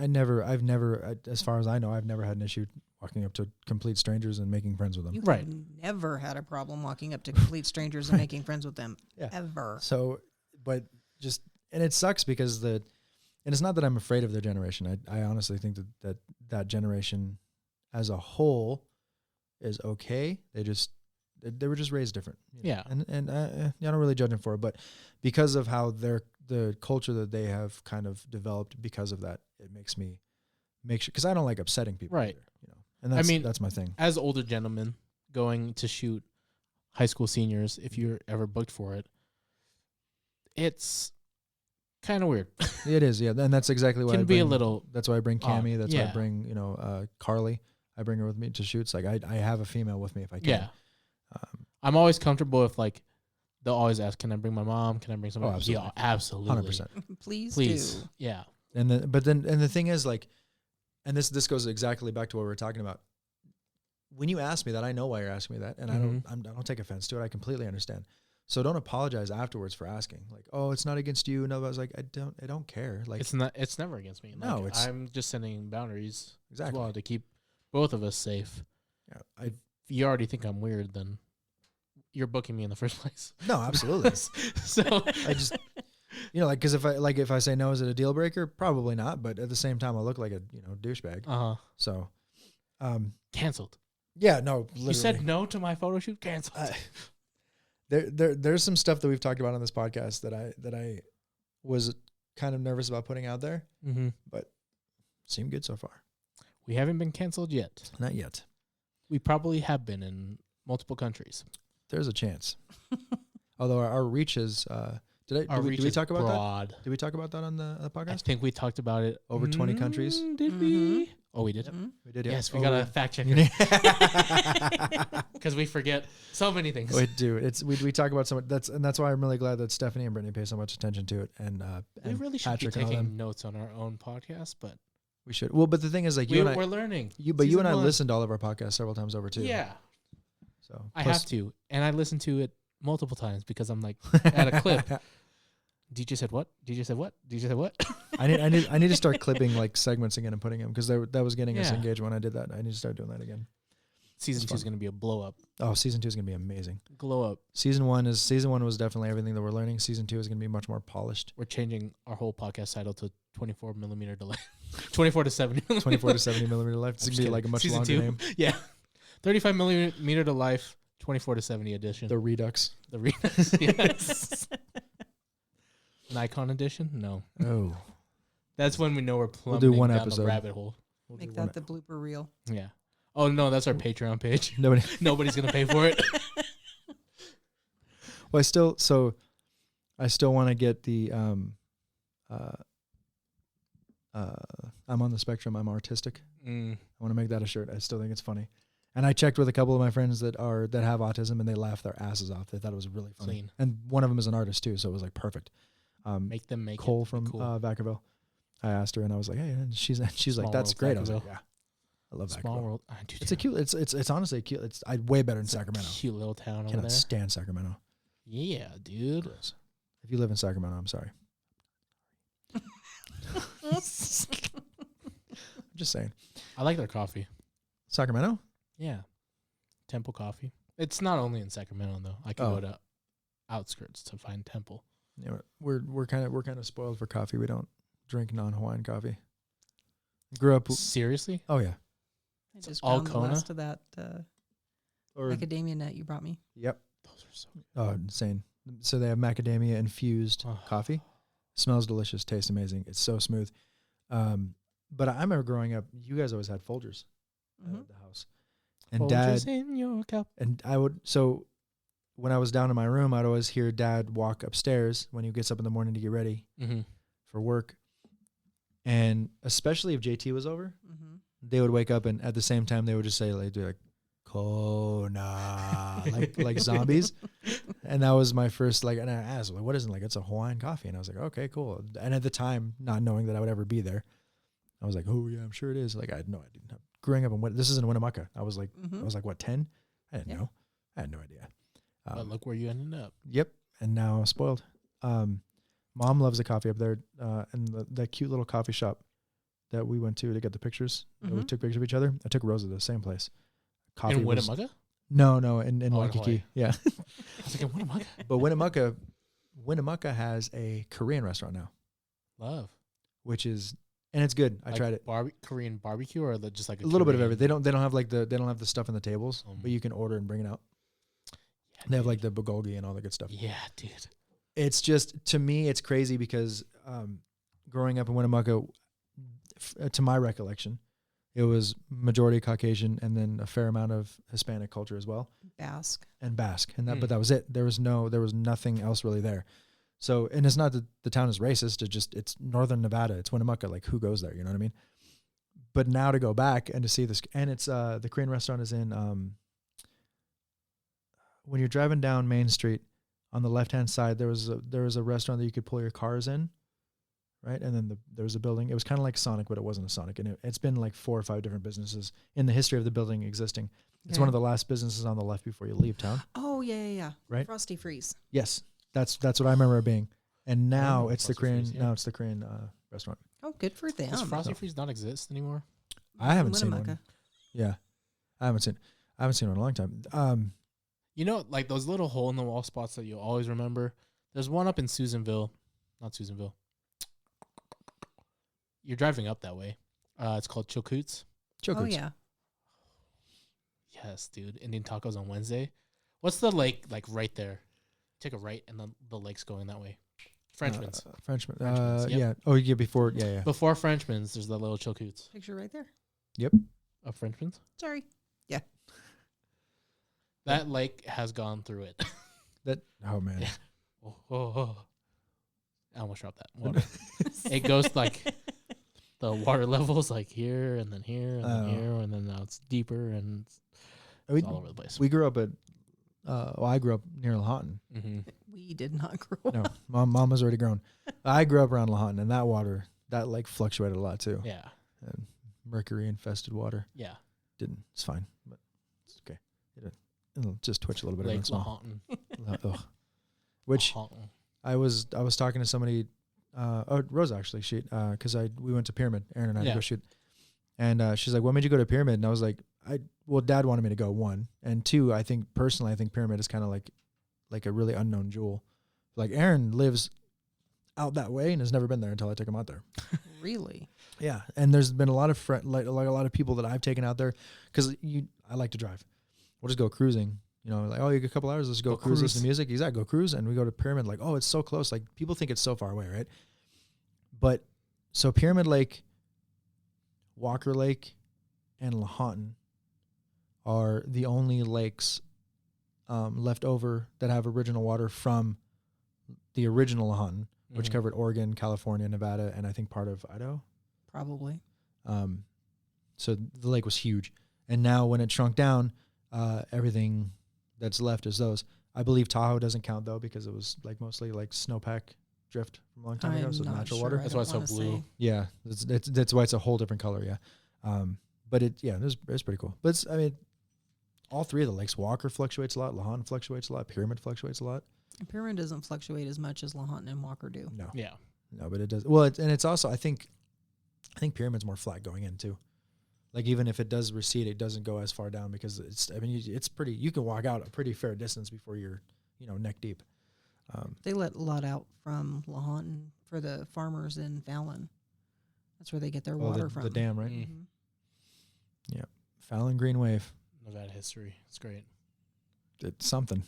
never, as far as I know, I've never had an issue walking up to complete strangers and making friends with them. You Right. have never had a problem walking up to complete strangers and making friends with them. Yeah. Ever. So, but just, and it sucks because and it's not that I'm afraid of their generation. I honestly think that generation as a whole is okay. They were just raised different. You know? Yeah. And I don't really judge them for it, but because of how the culture that they have kind of developed because of that, it makes me make sure, because I don't like upsetting people. Right. Either, you know, and that's my thing. As older gentlemen going to shoot high school seniors, if you're ever booked for it, it's kind of weird. It is, yeah, and that's exactly why Can be a little. That's why I bring Cammie. That's why I yeah. bring Carly. I bring her with me to shoots. Like I have a female with me if I can. Yeah. I'm always comfortable if like they'll always ask, "Can I bring my mom? Can I bring somebody?" absolutely. Yeah, absolutely. 100%. Please Please. do. Yeah. And the thing is, like, and this goes exactly back to what we were talking about. When you ask me that, I know why you're asking me that, and I don't take offense to it. I completely understand. So don't apologize afterwards for asking. Like, oh, it's not against you. No, I was like, I don't care. Like, It's never against me. No, Like, it's- I'm just setting boundaries exactly. as well to keep both of us safe. Yeah, If you already think I'm weird, then you're booking me in the first place. no, absolutely. So I just, like, because if I say no, is it a deal breaker? Probably not. But at the same time, I look like a douchebag. So, canceled. yeah, no. Literally. You said no to my photo shoot. Canceled. There's some stuff that we've talked about on this podcast that I was kind of nervous about putting out there, Mm-hmm. but seemed good so far. We haven't been canceled yet. Not yet. We probably have been in multiple countries. There's a chance. Although our reach is, did we talk about broad. that? Did we talk about that on the I podcast? think we talked about it. Over 20 countries? Did we? Oh, we did. Mhm. We did. Yes, we Oh, got a fact checker we- because we forget so many things. We do. We talk about so much. That's why I'm really glad that Stephanie and Brittany pay so much attention to it. And We really should Patrick be and all taking them. notes on our own podcast, but We should. Well, but the thing is, like, you and I, we're learning. you Season and I 1. listened to all of our podcasts several times over too. Yeah, So I plus- have to, and I listen to it multiple times because I'm like, at a clip. DJ said what? DJ said what? DJ said what? I need to start clipping like segments again and putting them because that was getting us Yeah. engaged when I did that. I need to start doing that again. Season It's 2 is fun. going to be a blow up. Oh, season 2 is gonna be amazing. Glow up. Season one was definitely everything that we're learning. Season 2 is gonna be much more polished. We're changing our whole podcast title to 24 millimeter delay. 24 to 70. 24 to 70 millimeter life. It's I'm gonna just be kidding. like a much Season longer 2. name. Yeah. 35 millimeter to life. 24 to 70 edition. The Redux. The Redux. Yes. Nikon edition? No. Oh, That's when we know we're do plummeting one down episode. the rabbit hole. we'll Make do one. that the blooper reel. Yeah. Oh, no, that's our Patreon page. Nobody. Nobody's going to pay for it. Well, I still want to get the I'm on the spectrum. I'm artistic. Mm. I want to make that a shirt. I still think it's funny. And I checked with a couple of my friends that have autism, and they laughed their asses off. They thought it was really funny. Clean. And one of them is an artist too, so it was like perfect. Make them make Cole it. from Cool. Vacaville. I asked her, and I was like, "Hey," and she's Small like, "That's world, great." I was like, Vacaville. "Yeah, I love Small Vacaville. world. It's a cute. It's honestly cute. It's way better than It's a Sacramento. cute little town over Cannot there. stand Sacramento. Yeah, dude. Gross. If you live in Sacramento, I'm sorry. I'm just saying. I like their coffee. Sacramento? Yeah. Temple Coffee. It's not only in Sacramento though. I can Oh. go to outskirts to find Temple. Yeah, we're kind of spoiled for coffee. We don't drink non-Hawaiian coffee. Grew up. Seriously? Oh yeah. I just all found the Kona? last of that Or macadamia nut you brought me. yep. Those are so good. Oh, insane. So they have macadamia infused Oh. coffee. Smells delicious. Tastes amazing. It's so smooth. But I remember growing up. You guys always had Folgers Mm-hmm. at the house, and Folgers Dad in your cup. and I would. So when I was down in my room, I'd always hear Dad walk upstairs when he gets up in the morning to get ready Mm-hmm. for work. And especially if JT was over, Mm-hmm. they would wake up and at the same time they would just say like Kona, like zombies. And that was my first and I asked, like, what is it? Like, it's a Hawaiian coffee. And I was like, okay, cool. And at the time, not knowing that I would ever be there, I was like, oh yeah, I'm sure it is. Like, I had no idea. Growing up this is in Winnemucca. I was like, what, 10? I didn't Yeah. know. I had no idea. But look where you ended up. Yep. And now I'm spoiled. Mom loves the coffee up there, and that cute little coffee shop that we went to get the pictures. We Mhm. took pictures of each other. I took Rosa to the same place. Coffee In was, Winnemucca? no, in Oh, in Waikiki. Hawaii. Yeah. I was like, in Winnemucca? But Winnemucca has a Korean restaurant now, Love. which is, and it's good. I Like tried it. Korean barbecue or just like A little bit of Korean- everything. They don't have they don't have the stuff on the tables, Um, but you can order and bring it out. Yeah, They have dude. like the bulgogi and all the good stuff. Yeah, dude. It's just, to me, it's crazy because growing up in Winnemucca, to my recollection, it was majority Caucasian and then a fair amount of Hispanic culture as well, Basque. and Basque, and that. Mm. But that was it. There was nothing else really there. So, and it's not that the town is racist. It's northern Nevada. It's Winnemucca. Like, who goes there? You know what I mean? But now to go back and to see this, and it's the Korean restaurant is in when you're driving down Main Street. On the left-hand side, there was a restaurant that you could pull your cars in, right? And then there was a building. It was kind of like Sonic, but it wasn't a Sonic. And it's been like 4 or 5 different businesses in the history of the building existing. It's one of the last businesses on the left before you leave town. Oh yeah. Right? Frosty Freeze. Yes, that's what I remember it being. And now know it's the Frosty Korean. Freeze, yeah. Now it's the Korean restaurant. Oh, good for them. Does Frosty So- Freeze not exist anymore? I haven't seen one. Winnemucca. Yeah, I haven't seen one in a long time. You know, like those little hole in the wall spots that you always remember. There's one up in not Susanville. You're driving up that way. It's called Chilcoots. Chokers. Oh yeah. Yes, dude. Indian tacos on Wednesday. What's the lake like right there? Take a right and then the lake's going that way. Frenchman's. Frenchman. Frenchman's, yep. Yeah. Oh, yeah. Before. Yeah. Before Frenchman's, there's the little Chilcoots Picture right there. of Frenchman's. Sorry. That lake has gone through it. Oh man. Yeah. Oh. I almost dropped that water. It goes like the water levels like here and then here and then Oh. here and then now it's deeper and it's We all over the place. we grew up at. I grew up near Lahontan. Mm-hmm. We did not grow No, up. mom was already grown. I grew up around Lahontan, and that water that lake fluctuated a lot too. Yeah. And mercury infested water Yeah. it's fine, but it's okay. It'll just twitch a little bit. Lake Every once in a Lahontan. while. Ugh. Which Lahontan. I was talking to somebody, Rosa actually, because we went to Pyramid, Aaron and I to Yeah. go shoot, and she's like, "What made you go to Pyramid?" And I was like, Dad wanted me to go, 1, and 2, I think Pyramid is kind of like a really unknown jewel. Like Aaron lives out that way and has never been there until I took him out there. Really? Yeah, and there's been a lot of a lot of people that I've taken out there because I like to drive. We'll just go cruising, You know, like, oh, you got a couple hours, let's go cruise, listen to music. Exactly, go cruise. And we go to Pyramid, like, oh, it's so close. Like, people think it's so far away, right? But, so Pyramid Lake, Walker Lake, and Lahontan are the only lakes left over that have original water from the original Lahontan, which covered Oregon, California, Nevada, and I think part of Idaho. Probably. So the lake was huge. And now when it shrunk down, everything that's left is those. I believe Tahoe doesn't count, though, because it was like mostly like snowpack drift from a long time ago. So natural water. That's why it's so blue. Yeah. That's why it's a whole different color. Yeah. But it's pretty cool. But I mean, all three of the lakes, Walker fluctuates a lot, Lahontan fluctuates a lot, Pyramid fluctuates a lot. Pyramid doesn't fluctuate as much as Lahontan and Walker do. No. Yeah. No, but it does. Well, and it's also, I think Pyramid's more flat going in too. Like even if it does recede, it doesn't go as far down because it's pretty, you can walk out a pretty fair distance before you're, neck deep. They let a lot out from Lahontan for the farmers in Fallon. That's where they get their water from. The dam, right? Mm-hmm. Yeah. Fallon Green Wave. Nevada history. It's great. It's something.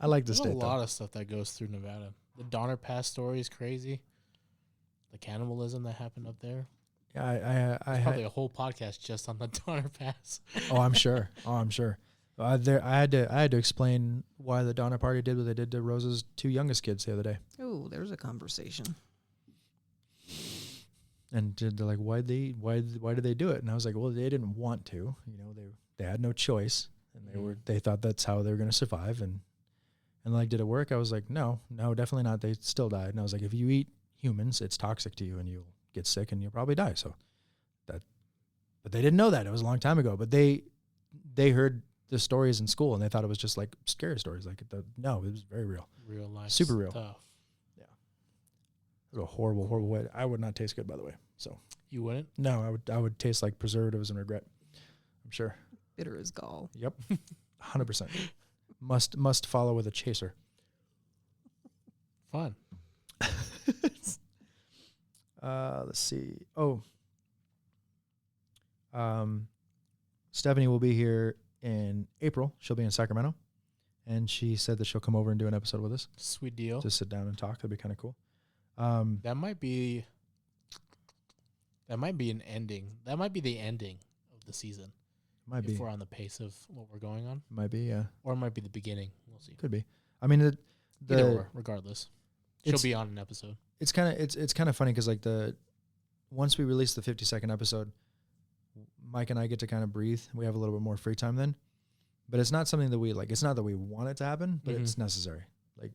I like the There's state. a lot of stuff that goes through Nevada. The Donner Pass story is crazy. The cannibalism that happened up there. Yeah, I had probably a whole podcast just on the Donner Pass. I'm sure. I had to explain why the Donner Party did what they did to Rose's two youngest kids the other day. Oh, there's a conversation. And they're like, why did they do it? And I was like, well, they didn't want to. They had no choice, and they thought that's how they were going to survive. And like, did it work? I was like, no, definitely not. They still died. And I was like, if you eat humans, it's toxic to you, and you'll get sick, and you'll probably die. So but they didn't know that. It was a long time ago. But they heard the stories in school, and they thought it was just like scary stories. Like no, it was very real, real life, super real. Stuff. Yeah, it was a horrible way. I would not taste good, by the way. So you wouldn't? No, I would taste like preservatives and regret. I'm sure. Bitter as gall. Yep, 100%. Must follow with a chaser. Fun. Let's see. Oh, Stephanie will be here in April. She'll be in Sacramento, and she said that she'll come over and do an episode with us. Sweet deal. Just sit down and talk. That'd be kind of cool. That might be an ending. That might be the ending of the season. Might be. If we're on the pace of what we're going on. Might be, yeah. Or it might be the beginning. We'll see. Could be. I mean, either or, regardless. She'll be on an episode. It's kind of funny because like once we release the 50-second episode, Mike and I get to kind of breathe. We have a little bit more free time then. But it's not something that we like. It's not that we want it to happen, but it's necessary. Like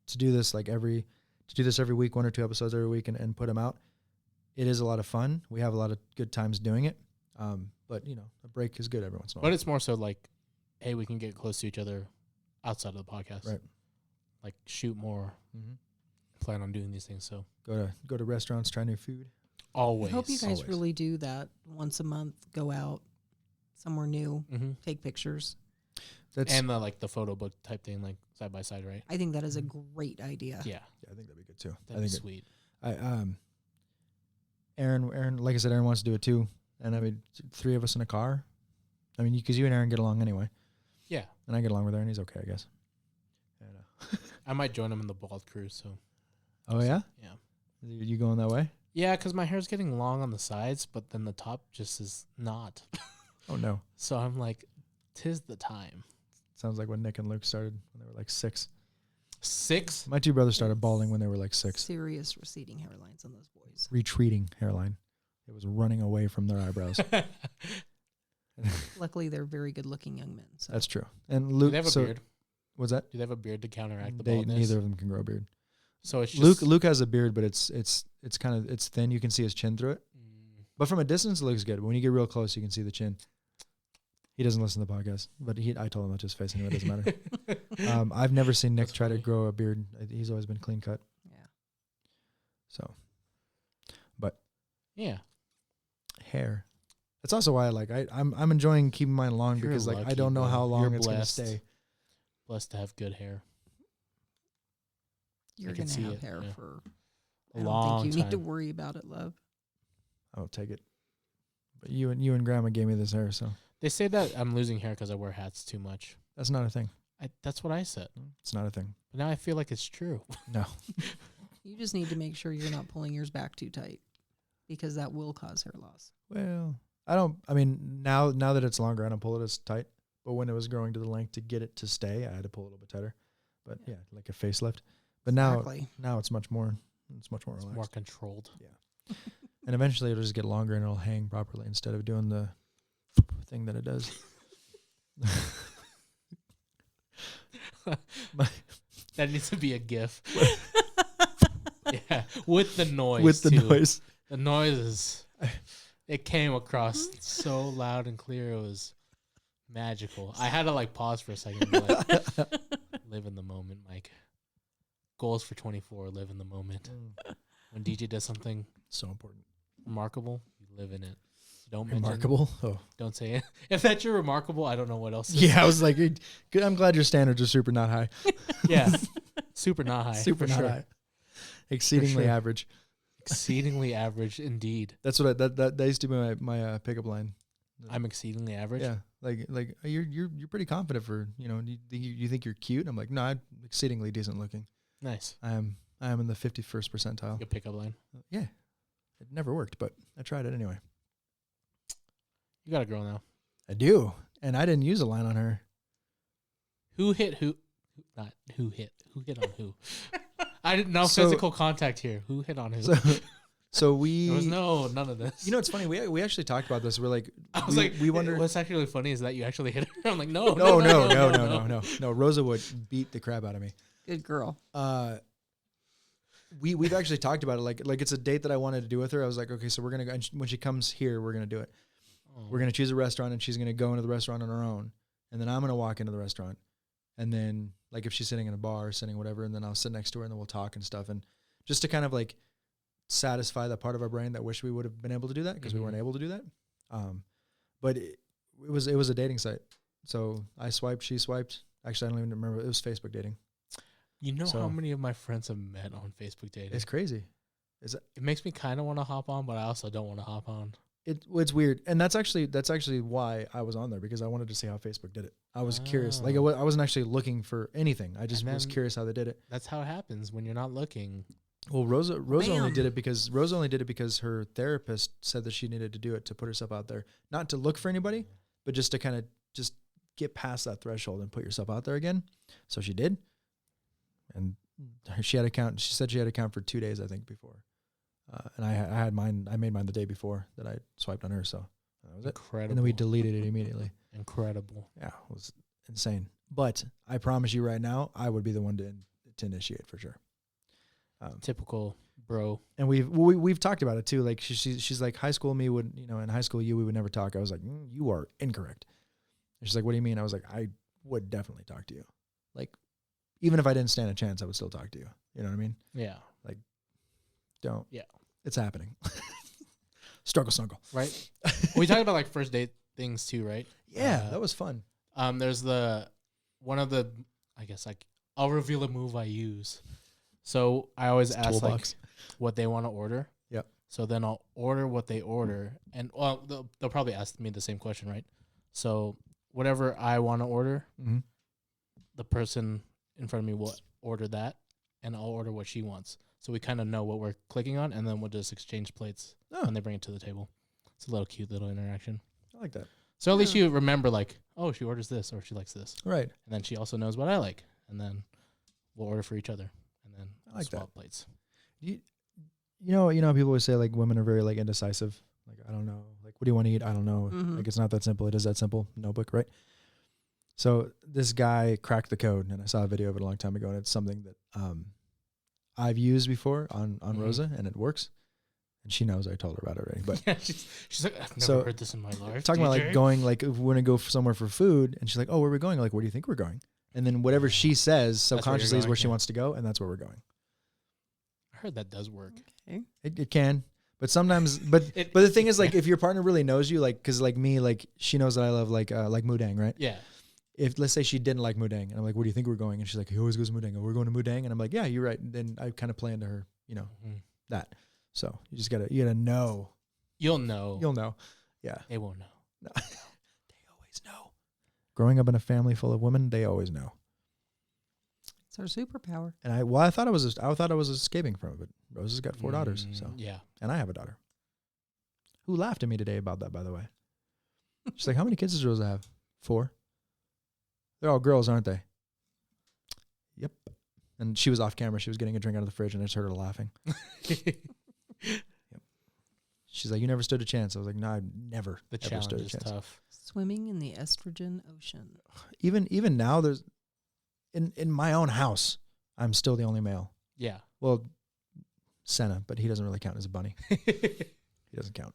to do this every week, 1 or 2 episodes every week, and put them out. It is a lot of fun. We have a lot of good times doing it. But a break is good every once in a while. But it's more so like, hey, we can get close to each other outside of the podcast. Right. Like shoot more. Mm-hmm. Plan on doing these things. So go to restaurants, try new food. Always. I hope you guys really do that once a month. Go out somewhere new, take pictures. And the photo book type thing, like side by side, right? I think that is a great idea. Yeah. I think that'd be good too. That'd be sweet. Aaron, like I said, Aaron wants to do it too. And I mean, 3 of us in a car. I mean, because you and Aaron get along anyway. Yeah. And I get along with Aaron. He's okay, I guess. I might join him in the bald cruise. So. Oh yeah. Yeah. You going that way? Yeah, because my hair's getting long on the sides, but then the top just is not. Oh no. So I'm like, 'tis the time. Sounds like when Nick and Luke started when they were like 6. 6? My 2 brothers started balding when they were like 6. Serious receding hairlines on those boys. Retreating hairline. It was running away from their eyebrows. Luckily, they're very good-looking young men. So. That's true. And Luke, do they have a beard? What's that? Do they have a beard to counteract the baldness? Neither of them can grow a beard. So it's just Luke has a beard, but it's thin. You can see his chin through it. But from a distance, it looks good. But when you get real close, you can see the chin. He doesn't listen to the podcast, but I told him not to his face anyway. It doesn't matter. I've never seen Nick try to grow a beard. He's always been clean cut. Yeah. So, but yeah, hair. That's also why I'm enjoying keeping mine long. You're because lucky, I don't know how long You're it's going to stay. Blessed to have good hair. You're going to have hair for a I long don't think you time. need to worry about it, love. I'll take it. But you and Grandma gave me this hair, so They say that I'm losing hair because I wear hats too much. That's not a thing. That's what I said. It's not a thing. But now I feel like it's true. No. You just need to make sure you're not pulling yours back too tight, because that will cause hair loss. Well, I mean, now that it's longer, I don't pull it as tight. But when it was growing to the length to get it to stay, I had to pull it a little bit tighter. But yeah, like a facelift. But Exactly. now it's much more relaxed. More controlled. Yeah. And eventually it'll just get longer and it'll hang properly instead of doing the thing that it does. That needs to be a GIF. Yeah, with the noise. With the too. noise. The noise is. It came across so loud and clear. It was magical. I had to like pause for a second. And be like, live in the moment, Mike. Goals for 24. Live in the moment. When DJ does something So important. remarkable, you live in it. Don't mention. Remarkable. Oh. Don't say it. If that's your remarkable, I don't know what else. Yeah, I was like, good. I'm glad your standards are super not high. Yeah. Super not high. Super for not sure. high. Exceedingly sure. average. Exceedingly average indeed. That's what that used to be my pickup line. I'm exceedingly average. Yeah, like you're pretty confident for you think you're cute. I'm like, no, I'm exceedingly decent looking. Nice. I am in the 51st percentile. Good pickup line. Yeah, it never worked, but I tried it anyway. You got a girl now. I do, and I didn't use a line on her. Who hit who? Not who hit. Who hit on who? I didn't know So- physical contact here. Who hit on who? So we. There was none of this. You know, it's funny. We actually talked about this. We're like, I was like, we wonder. What's actually funny is that you actually hit her. I'm like, no. No. Rosa would beat the crap out of me. Good girl. We've actually talked about it. Like it's a date that I wanted to do with her. I was like, okay, so we're gonna go. And when she comes here, we're gonna do it. Oh. We're gonna choose a restaurant, and she's gonna go into the restaurant on her own, and then I'm gonna walk into the restaurant, and then like if she's sitting in a bar or sitting whatever, and then I'll sit next to her, and then we'll talk and stuff, and just to kind of like satisfy that part of our brain that wish we would have been able to do that because we weren't able to do that. But it was a dating site, so I swiped, she swiped. Actually, I don't even remember. It was Facebook dating. You know So- how many of my friends have met on Facebook dating? It's crazy. It makes me kind of want to hop on, but I also don't want to hop on. It's weird, and that's actually why I was on there, because I wanted to see how Facebook did it. I was curious. Like I wasn't actually looking for anything. I just was curious how they did it. That's how it happens when you're not looking. Well, Rosa only Bam. did it because her therapist said that she needed to do it to put herself out there, not to look for anybody, but just to kind of just get past that threshold and put yourself out there again. So she did, and she had account. She said she had account for 2 days, I think, before. And I had mine. I made mine the day before that I swiped on her. So that was it. Incredible. And then we deleted it immediately. Incredible. Yeah, it was insane. But I promise you right now, I would be the one to initiate for sure. Typical bro. And we've talked about it too. Like she's like, high school me would, in high school we would never talk. I was like, you are incorrect. And she's like, what do you mean? I was like, I would definitely talk to you. Like, even if I didn't stand a chance, I would still talk to you. You know what I mean? Yeah. Don't. Yeah. It's happening. Struggle snuggle. Right. We talked about like first date things too, right? Yeah, that was fun. There's one of the, I guess like I'll reveal a move I use. So I always ask Toolbox. like what they want to order. Yep. So then I'll order what they order, and well, they'll probably ask me the same question, right? So whatever I want to order, Mm-hmm. the person in front of me will order that, and I'll order what she wants. So we kind of know what we're clicking on, and then we'll just exchange plates when they bring it to the table. It's a little cute little interaction. I like that. So at least you remember, like, oh, she orders this or she likes this. Right. And then she also knows what I like. And then we'll order for each other. And then I like swap plates. You know, people always say like women are very like indecisive. Like, I don't know. Like, what do you want to eat? I don't know. Mhm. Like, it's not that simple. It is that simple. Notebook, right? So this guy cracked the code, and I saw a video of it a long time ago, and it's something that I've used before on Mhm. Rosa, and it works. And she knows I told her about it already. But Yeah, she's like, I've never So, heard this in my life. talking about like DJ." going, like if we want to go somewhere for food, and she's like, "Oh, where are we going?" Like, where do you think we're going? And then whatever she says where you're subconsciously is going, where she yeah. wants to go, and that's where we're going. I heard that does work. Okay. It can, but sometimes, but It- the thing is, like, if your partner really knows you, like, because like me, like she knows that I love like Mudang, right? Yeah. If let's say she didn't like Mudang, and I'm like, "Where do you think we're going?" And she's like, "He always goes to Mudang." Oh, we're going to Mudang, and I'm like, "Yeah, you're right." And then I kind of play into her, Mhm. that. So you just gotta know. You'll know. You'll know. Yeah. They won't know. No. They always know. growing up in a family full of women, they always know. It's our superpower. And I thought I was escaping from it, but Rose has got 4 daughters, so Yeah. and I have a daughter. Who laughed at me today about that, by the way? She's like, "How many kids does Rosa have?" 4. They're all girls, aren't they? Yep. And she was off camera. She was getting a drink out of the fridge, and I just heard her laughing. Yep. She's like, "You never stood a chance." I was like, "No, I never. The ever challenge stood a is chance." tough. Swimming in the estrogen ocean. Even now, there's in my own house, I'm still the only male. Yeah. Well, Senna, but he doesn't really count as a bunny. He doesn't count.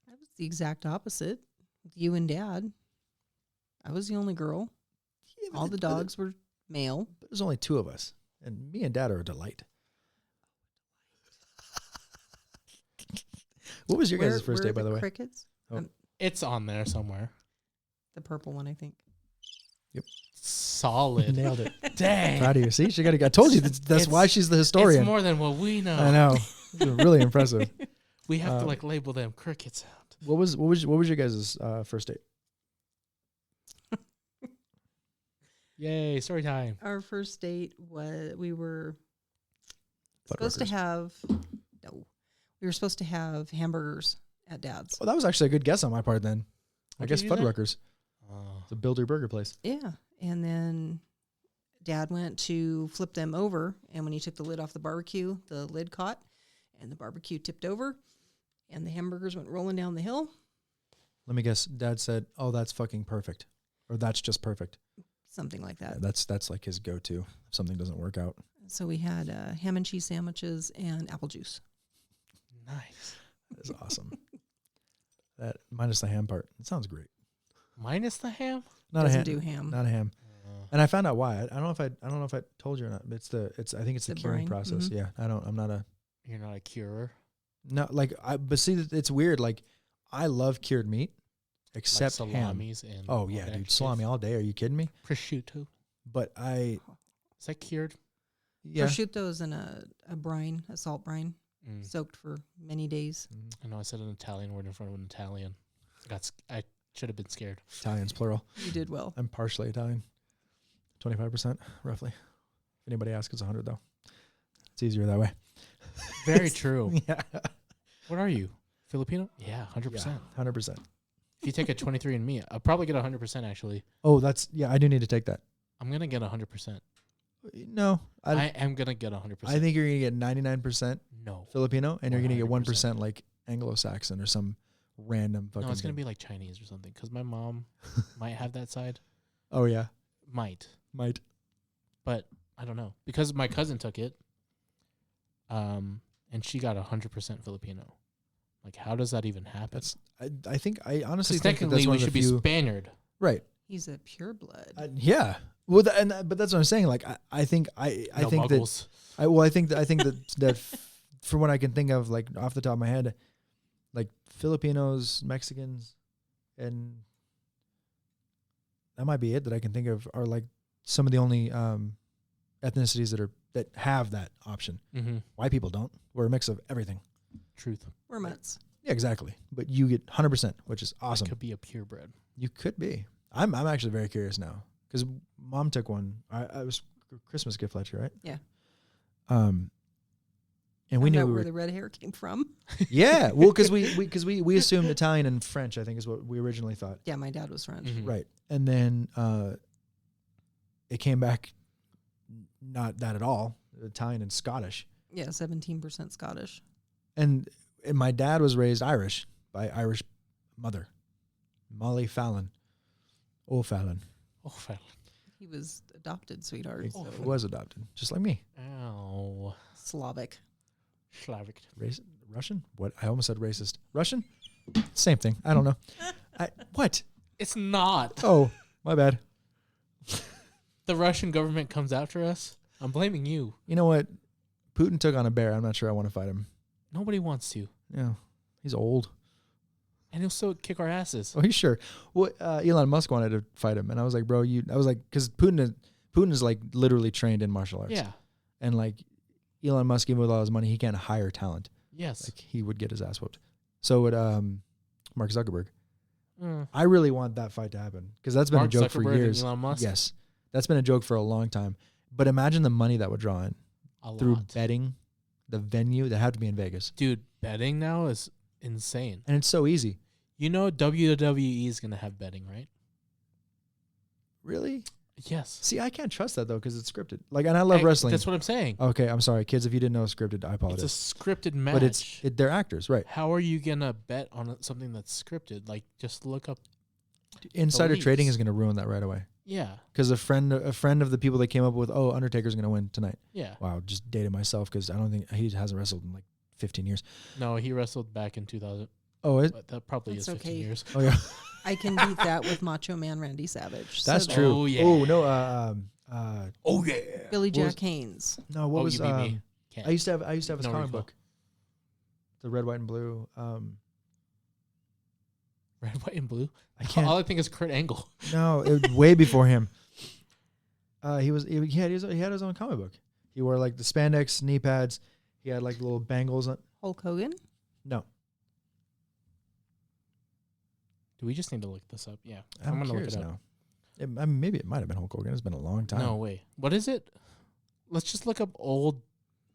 That was the exact opposite with you and Dad. I was the only girl. All the dogs were male. There's only 2 of us, and me and Dad are a delight. What was your guys' first Where date, by are the way? Crickets. It's on there somewhere. The purple one, I think. Solid. Nailed it. Dang. Proud of you. See, I told you that's why she's the historian. It's more than what we know. I know. It's really impressive. We have to like label them crickets out. What was your guys' first date? Yay, story time. Our first date was we were Butt supposed to workers. we were supposed to have hamburgers at Dad's. Oh, that was actually a good guess on my part then. I What guess did you do there? Fuddruckers. It's a builder burger place. Yeah. And then Dad went to flip them over, and when he took the lid off the barbecue, the lid caught, and the barbecue tipped over, and the hamburgers went rolling down the hill. Let me guess. Dad said, "Oh, that's fucking perfect," or "That's just perfect." Something like that. Yeah, that's like his go-to if something doesn't work out. So we had ham and cheese sandwiches and apple juice. Nice. That's awesome. That minus the ham part. It sounds great. Minus the ham? Not Doesn't a ham. do ham. Not a ham. And I found out why. I don't know if I told you or not. But I think it's the The curing brine. process. Mhm. Yeah. I'm not a You're not a curer. no like but see it's weird. Like I love cured meat except like ham. salamis and Oh all yeah, that dude. shit. Salami all day. Are you kidding me? Prosciutto. But Is that cured? yeah. Prosciutto is in a brine, a salt brine, Mm. soaked for many days. Mhm. I know I said an Italian word in front of an Italian. I should have been scared. Italians plural. You did well. I'm partially Italian. 25% roughly. If anybody asks, it's 100 though. It's easier that way. Very true. Yeah. What are you? Filipino? Yeah, 100%. 100%. If you take a 23andMe, I'll probably get 100% actually. Oh, I do need to take that. I'm going to get 100%. No, I am going to get 100%. I think you're going to get 99% No. Filipino and you're going to get 100%. 1% like Anglo-Saxon or some random fucking No, it's going to thing. be like Chinese or something because my mom might have that side. Oh yeah. Might. Might. I don't know. Because my cousin took it and she got 100% Filipino. Like, how does that even happen? I think I honestly 'Cause think that technically that's one we of the should be few, Spaniard. right. He's a pure blood. Yeah. Well, but that's what I'm saying. Like I think No think that muggles. I think that from what I can think of, like off the top of my head, like Filipinos, Mexicans, and that might be it that I can think of are like some of the only ethnicities that have that option. Mm-hmm. White people don't. We're a mix of everything. Truth. We're mutts. Yeah, exactly. But you get 100%, which is awesome. I could be a purebred. You could be. I'm actually very curious now because Mom took one. I was a Christmas gift last year, right? Yeah. And we Found knew out we where were. the red hair came from. Yeah, well, because we assumed Italian and French. I think is what we originally thought. Yeah, my dad was French. Mhm. Right, and then it came back not that at all. Italian and Scottish, Yeah, 17% Scottish. and my dad was raised Irish by Irish mother, Molly Fallon. Oh, Fallon. Oh, fell. He was adopted, sweetheart. He So was adopted, just like me. Ow. Slavic. Slavic. Russian? What? I almost said racist. Russian? Same thing. I don't know. What? It's not. Oh, my bad. The Russian government comes after us. I'm blaming you. You know what? Putin took on a bear. I'm not sure I want to fight him. Nobody wants to. Yeah, he's old. And he'll still kick our asses. Oh, he's sure. Well, Elon Musk wanted to fight him, and I was like, bro, because Putin is like literally trained in martial arts. Yeah. And like Elon Musk, even with all his money, he can't hire talent. Yes. Like he would get his ass whooped. So would Mark Zuckerberg. I really want that fight to happen because that's been Mark a joke for Zuckerberg and years. Elon Musk? Yes, that's been a joke for a long time. But imagine the money that would draw in through betting, the venue that had to be in Vegas. Dude, betting now is insane. And it's so easy. You know WWE is going to have betting, right? Really? Yes. See, I can't trust that though because it's scripted. Like, and I love wrestling. That's what I'm saying. Okay, I'm sorry, kids. If you didn't know it's scripted, I apologize. It's a scripted match. But they're actors, right? How are you going to bet on something that's scripted? Like, just look up. Insider trading is going to ruin that right away. Yeah. Because a friend of the people that came up with, Undertaker's going to win tonight. Yeah. Wow, just dated myself because I don't think he hasn't wrestled in like 15 years. No, he wrestled back in 2000. Oh, But that probably That's is 15 okay. years. Oh yeah, I can beat that with Macho Man Randy Savage. that's So true. Oh, yeah. Oh no, Oh, yeah. Billy What was- Jack Haynes. no. What was you beat me. Can't. I used to have his No comic recall. book, the red, white, and blue. Red, white, and blue. I can't. All I think is Kurt Angle. No, it was way before him. He had his own comic book. He wore like the spandex knee pads. He had like little bangles on. Hulk Hogan. No, Do we just need to look this up? Yeah. I'm going to look curious it up. now. I mean, maybe it might have been Hulk Hogan. It's been a long time. No, wait. What is it? Let's just look up old.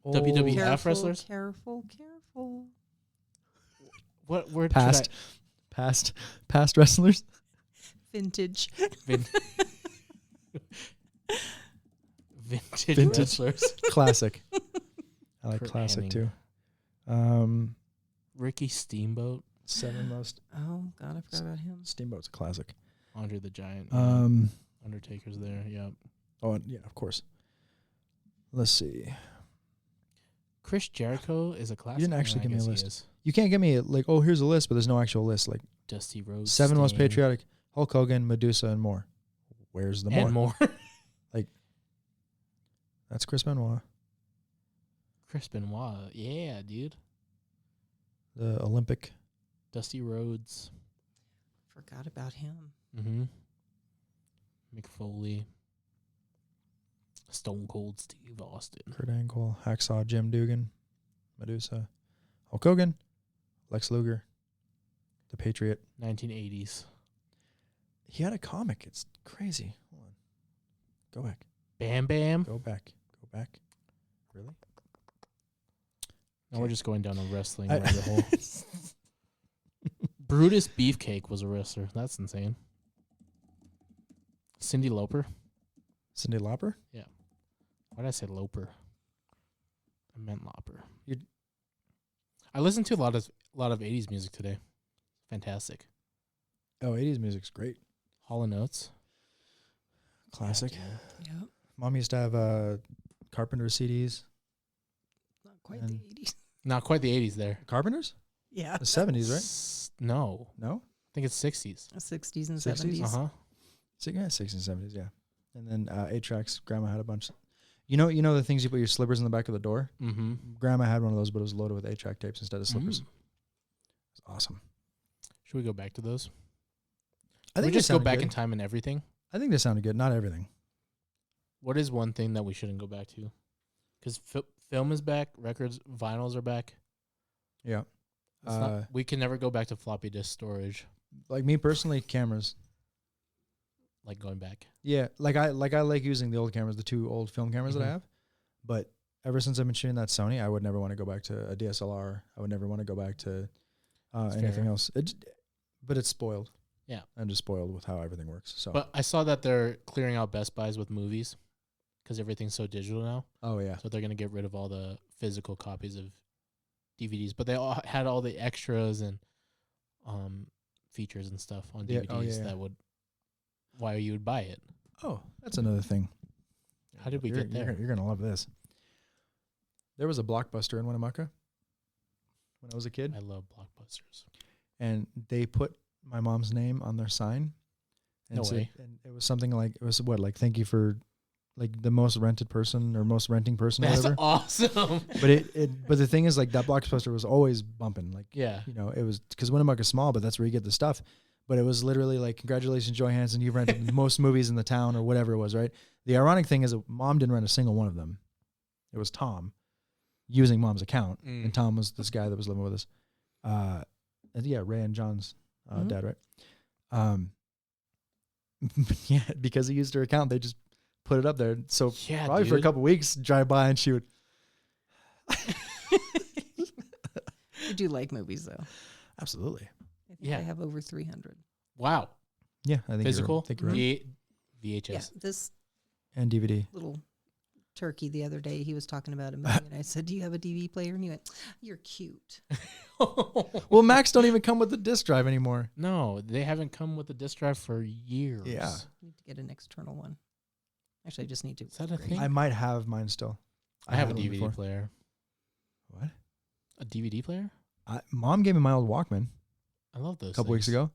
Old WWE Careful, wrestlers? Careful. What word past wrestlers. Vintage. Vintage wrestlers. Classic. I like Kurt classic Hennig. too. Ricky Steamboat. 7 most. Oh God, I forgot about him. Steamboat's a classic. Andre the Giant. Undertaker's there. Yep. Oh, and yeah, of course. Let's see. Chris Jericho is a classic. didn't actually I give me a guess he list. is. You can't give me like, oh, here's a list, but there's no actual list. Like Dusty Rhodes. 7 most Sting, patriotic: Hulk Hogan, Medusa, and more. Where's the more? and more. That's Chris Benoit, Chris Benoit. Yeah, dude. the Olympic. Dusty Rhodes. Forgot about him. Mm-hmm. Mick Foley. Stone Cold Steve Austin. Kurt Angle, Hacksaw Jim Dugan, Medusa, Hulk Hogan, Lex Luger, the Patriot. 1980s. He had a comic. It's crazy. Hold on. Go back. Bam Bam. Go back. Go back. Really? Now we're just going down a wrestling I- rabbit hole. Brutus Beefcake was a wrestler. That's insane. Cyndi Lauper. Cyndi Lauper? Why did I say Loper? I meant Lauper. You'd- I listened to a lot of 80s music today. Fantastic. Oh, 80s music's great. Hall & Oates. Classic. Yeah, Yep. Mom used to have Carpenter CDs. Not quite And- the 80s. not quite the 80s there. Carpenters? Yeah. The 70s, right? No. No? I think it's 60s. 60s and 60s? 70s. Uh-huh. Yeah, 60s and 70s, yeah. And then 8-tracks. Grandma had a bunch. You know the things you put your slippers in the back of the door? Mm-hmm. Grandma had one of those, but it was loaded with 8-track tapes instead of slippers. Mm. It's awesome. Should we go back to those? I think we just go they sounded back good. in time and everything. I think they sounded good. Not everything. What is one thing that we shouldn't go back to? Because film is back, records, vinyls are back. Yeah. We can never go back to floppy disk storage, Like me personally, cameras. like going back. Yeah, I like using the old cameras, the 2 old film cameras that I Mhm. have. But ever since I've been shooting that Sony, I would never want to go back to a DSLR. I would never want to go back to That's anything fair. else. But it's spoiled. Yeah. I'm just spoiled with how everything works. So. But I saw that they're clearing out Best Buys with movies because everything's so digital now. Oh yeah. So they're going to get rid of all the physical copies of DVDs. But they all had all the extras and features and stuff on Yeah, DVDs yeah. that would why you would buy it. Oh, that's another thing. How did we get there? You're gonna love this. There was a Blockbuster in Winnemucca when I was a kid, I love Blockbusters. and they put my mom's name on their sign. And No said- way. And it was something like thank you for like the most rented person or most renting person or That's whatever. awesome. But the thing is, like, that Blockbuster was always bumping. Like, Yeah. you know, it was because Winnemucca's small, but that's where you get the stuff. But it was literally like, congratulations, Joy Hansen, you've rented the most movies in the town or whatever it was, right? The ironic thing is, Mom didn't rent a single one of them. It was Tom using Mom's account, and Tom was this guy that was living with us. And yeah, Ray and John's Mhm. dad, right? Yeah, because he used her account, they just put it up there. So Yeah, probably for a dude. couple weeks, drive by and she would. I do like movies though. Absolutely. I think Yeah. I have over 300. Wow. Yeah, I think Physical? You're, I think you're right. VHS. Yeah, this And DVD. little turkey the other day, he was talking about a movie, and I said, "Do you have a DVD player?" And he went, "You're cute." Well, Macs don't even come with the disc drive anymore. No, they haven't come with a disc drive for years. Yeah. Need to get an external one. Actually, I just need to. Is that a upgrade. thing? I might have mine still. I have a had one DVD before. player. What? A DVD player? Mom gave me my old Walkman I love those. a couple weeks things. ago.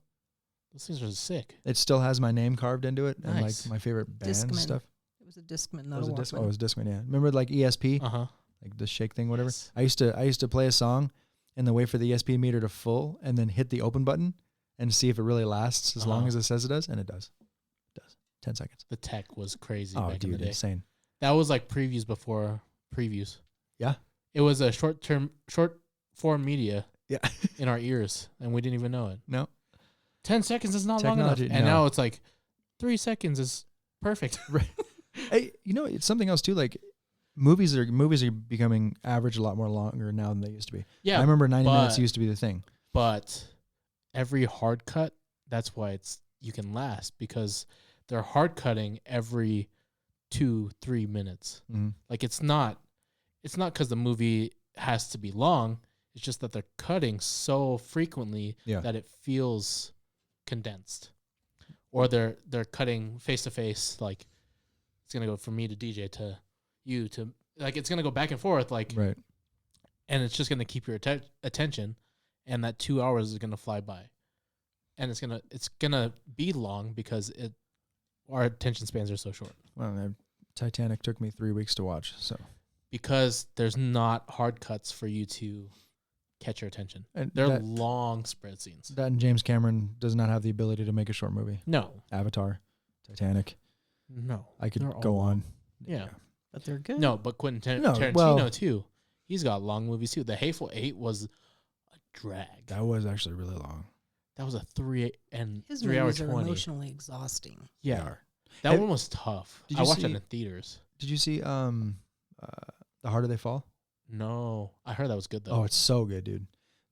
Those things are sick. It still has my name carved into it and like Nice. my favorite band Discman. stuff. It was a Discman, It not was a a disc. Walkman. Oh, it was Discman. Yeah, remember like ESP, Uh-huh. like the shake thing, whatever. Yes. I used to play a song and then wait for the ESP meter to full and then hit the open button and see if it really lasts as long Uh-huh. as it says it does, and it does. It does. 10 seconds. The tech was crazy Oh, back in the dude, day. insane. That was like previews before previews. Yeah. It was a short form media Yeah. in our ears, and we didn't even know it. No. 10 seconds is not long Technology, enough. And no. now it's like 3 seconds is perfect. Hey, it's something else too. Like movies are becoming average a lot more longer now than they used to be. Yeah. I remember 90 minutes but- used to be the thing. But every hard cut, that's why you can last, because they're hard cutting every 2-3 minutes. Mm-hmm. Like it's not because the movie has to be long. It's just that they're cutting so frequently Yeah. that it feels condensed, or they're cutting face to face. Like it's gonna go from me to DJ to you to, like, it's gonna go back and forth, like, Right. and it's just gonna keep your attention, and that 2 hours is gonna fly by, and it's gonna be long because our attention spans are so short. Well, Titanic took me 3 weeks to watch. So Because there's not hard cuts for you to catch your attention. and They're that, long spread scenes. that and James Cameron does not have the ability to make a short movie. No, Avatar, Titanic. no. I could They're all go long. on. Yeah. But they're good. No, but Quentin No, Tarantino well- too. He's got long movies too. The Hateful Eight was a drag. That was actually really long. That was a 3 His 3 hour movies are 20. emotionally exhausting. They Yeah, are. that Have- one was tough. Did I you watched see- it in theaters. Did you see The Harder They Fall? No, I heard that was good though. Oh, it's so good, dude.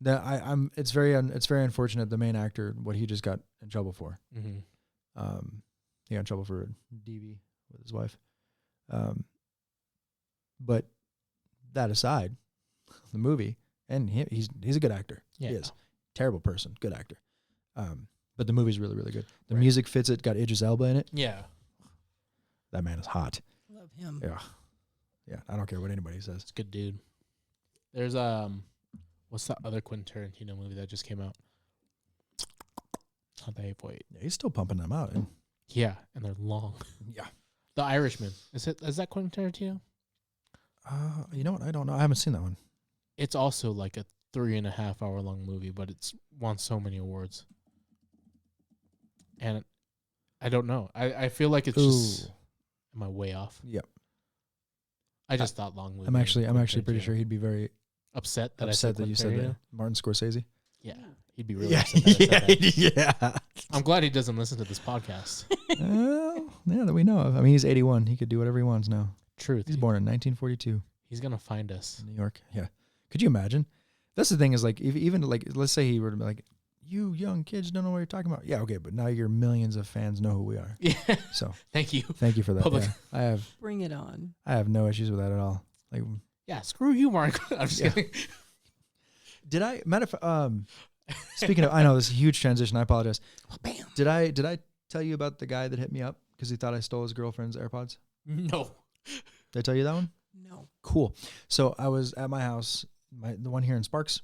It's very unfortunate the main actor what he just got in trouble for. Mm-hmm. He got in trouble for DV with his wife. But that aside, the movie and he's a good actor. Yeah. He is. Terrible person, good actor. But the movie's really, really good. The Right. music fits it. Got Idris Elba in it. Yeah, That man is hot. Love him. Yeah, yeah. I don't care what anybody says. it's a good dude. There's what's that other Quentin Tarantino movie that just came out? Not the Hateful Eight. Yeah, he's still pumping them out. And Yeah, and they're long. yeah. The Irishman. Is that Quentin Tarantino? You know what? I don't know. I haven't seen that one. It's also like a 3.5 hour long movie, but it's won so many awards. And I don't know. I feel like it's just. Am I way off? Yep. I just thought long movie. I'm actually Quentin pretty Tarantino. sure he'd be very upset that upset I that said you Quentin said that. Tarantino. Martin Scorsese. Yeah, he'd be really Yeah, upset. That I said that. yeah. I'm glad he doesn't listen to this podcast. Yeah, that we know of. I mean, he's 81. He could do whatever he wants now. Truth. He's born in 1942 He's gonna find us. in New York. Yeah. Could you imagine? That's the thing is like, if even like, let's say he were to be like, you young kids don't know what you're talking about. Yeah, okay, but now your millions of fans know who we are. Yeah. So Thank you. thank you for that. Public- Yeah. Bring it on. I have no issues with that at all. Like, Yeah. Screw you, Mark. I'm just Yeah. kidding. did I? Matter of speaking of, I know this is a huge transition. I apologize. Bam. Did I tell you about the guy that hit me up because he thought I stole his girlfriend's AirPods? No. Did I tell you that one? No. Cool. So I was at my house, the one here in Sparks,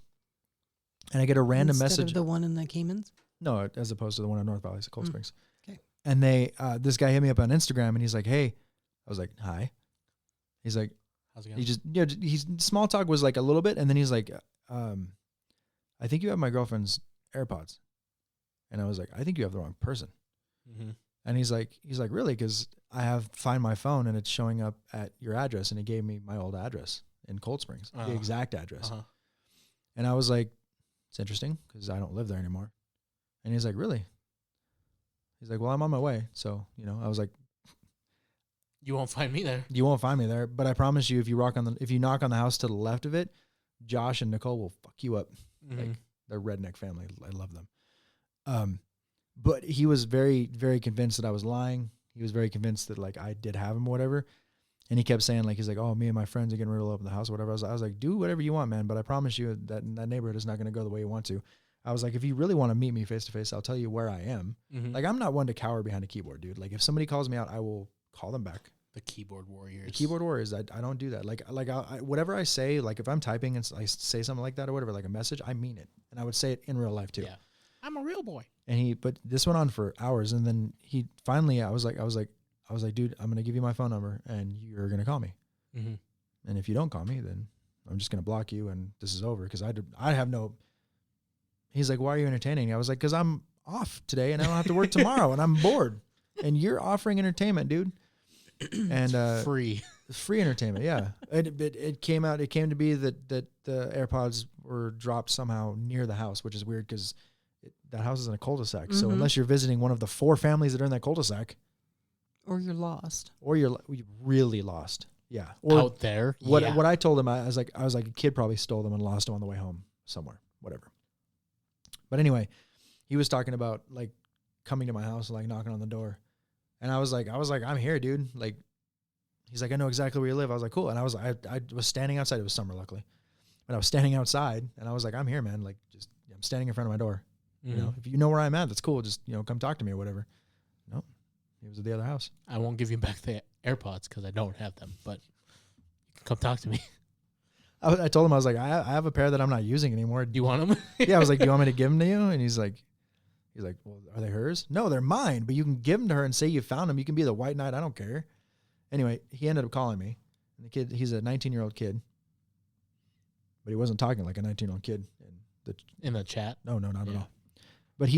and I get a random Instead message. of the one in the Caymans. No, as opposed to the one in North Valley, so Cold Mm. Springs. Okay. And this guy hit me up on Instagram, and he's like, "Hey," I was like, "Hi." He's like, How's it he going? just, he's small talk was like a little bit, and then he's like, "I think you have my girlfriend's AirPods," and I was like, "I think you have the wrong person." Mm-hmm. And he's like, really? Because I have Find My Phone and it's showing up at your address, and he gave me my old address in Cold Springs, the exact address. Uh-huh. And I was like, it's interesting because I don't live there anymore. And he's like, really? He's like, well, I'm on my way. So, I was like, You won't find me there. you won't find me there, but I promise you, if you knock on the house to the left of it, Josh and Nicole will fuck you up. Mm-hmm. Like, they're redneck family. I love them. But he was very, very convinced that I was lying. He was very convinced that like I did have him or whatever. And he kept saying like, he's like, oh, me and my friends are getting ready to open the house or whatever. I was like, do whatever you want, man. But I promise you that neighborhood is not going to go the way you want to. I was like, if you really want to meet me face to face, I'll tell you where I am. Mm-hmm. Like, I'm not one to cower behind a keyboard, dude. Like, if somebody calls me out, I will call them back. The keyboard warriors. The keyboard warriors. I don't do that. Like whatever I say, like if I'm typing and I say something like that or whatever, like a message, I mean it. And I would say it in real life too. Yeah. I'm a real boy. But this went on for hours. And then he finally, I was like, dude, I'm going to give you my phone number and you're going to call me. Mm-hmm. And if you don't call me, then I'm just going to block you and this is over. Cause I have no, he's like, why are you entertaining? I was like, cause I'm off today and I don't have to work tomorrow and I'm bored and you're offering entertainment, dude. And free entertainment. Yeah. It came to be that the AirPods were dropped somehow near the house, which is weird because that house is in a cul-de-sac. So unless you're visiting one of the 4 families that are in that cul-de-sac, Or you're lost. or you're really lost. Yeah. Or out there. what I told him, I was like a kid probably stole them and lost them on the way home somewhere, whatever. But anyway, he was talking about like coming to my house and like knocking on the door. And I was like, I'm here, dude. Like, he's like, I know exactly where you live. I was like, cool. And I was standing outside. It was summer, luckily. But I was standing outside and I was like, I'm here, man. Like, just, I'm standing in front of my door. Mm-hmm. If you know where I'm at, that's cool. Just, come talk to me or whatever. No, he was at the other house. I won't give you back the AirPods because I don't have them, but you can come talk to me. I told him, I was like, I have a pair that I'm not using anymore. Do you want them? Yeah. I was like, do you want me to give them to you? And he's like, well, are they hers? No, they're mine, but you can give them to her and say you found them. You can be the white knight. I don't care. Anyway, he ended up calling me. And the kid, he's a 19-year-old kid, but he wasn't talking like a 19-year-old kid. In the chat? No, not at all. But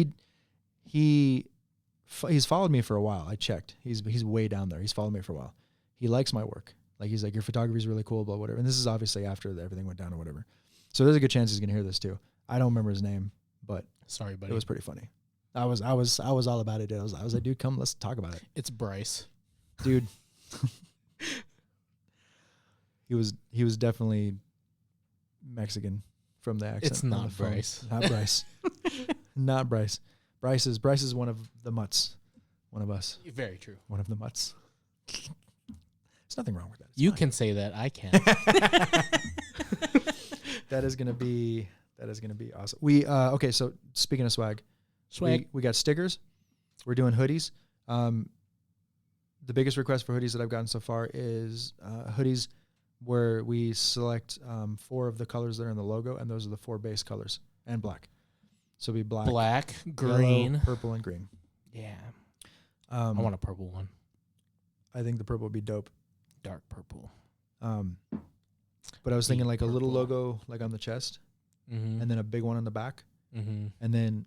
he's followed me for a while. I checked. He's way down there. He's followed me for a while. He likes my work. Like, he's like, your photography is really cool, but whatever. And this is obviously after everything went down or whatever. So there's a good chance he's going to hear this too. I don't remember his name, but sorry, buddy. It was pretty funny. I was all about it. I was like, dude, come, let's talk about it. It's Bryce. Dude. He was definitely Mexican from the accent. It's not Bryce. Not Bryce. Not Bryce. Bryce is one of the mutts. One of us. Very true. One of the mutts. There's nothing wrong with that. It's you fine. can say that. I can't. That is gonna be awesome. We okay, so speaking of swag. We got stickers. We're doing hoodies. The biggest request for hoodies that I've gotten so far is hoodies where we select 4 of the colors that are in the logo, and those are the 4 base colors, and black. So it'll be black, green, yellow, purple, and green. Yeah. I want a purple one. I think the purple would be dope. Dark purple. But I was thinking like a little logo like on the chest, mm-hmm. and then a big one on the back, mm-hmm. and then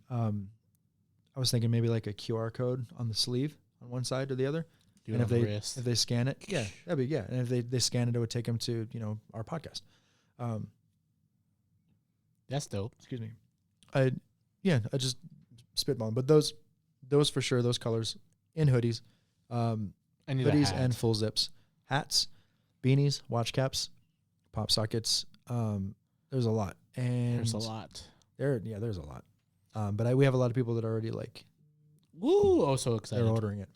I was thinking maybe like a QR code on the sleeve on one side or the other. Do and it on the wrist. if they scan it, yeah, that'd be, yeah. And if they scan it, it would take them to, our podcast. That's dope. Excuse me. I just spitballing, but those for sure, those colors in hoodies, I need hoodies and full zips, hats, beanies, watch caps, pop sockets. There's a lot. And there's a lot. There's a lot. But we have a lot of people that are already like, woo! Oh, so excited. They're ordering it,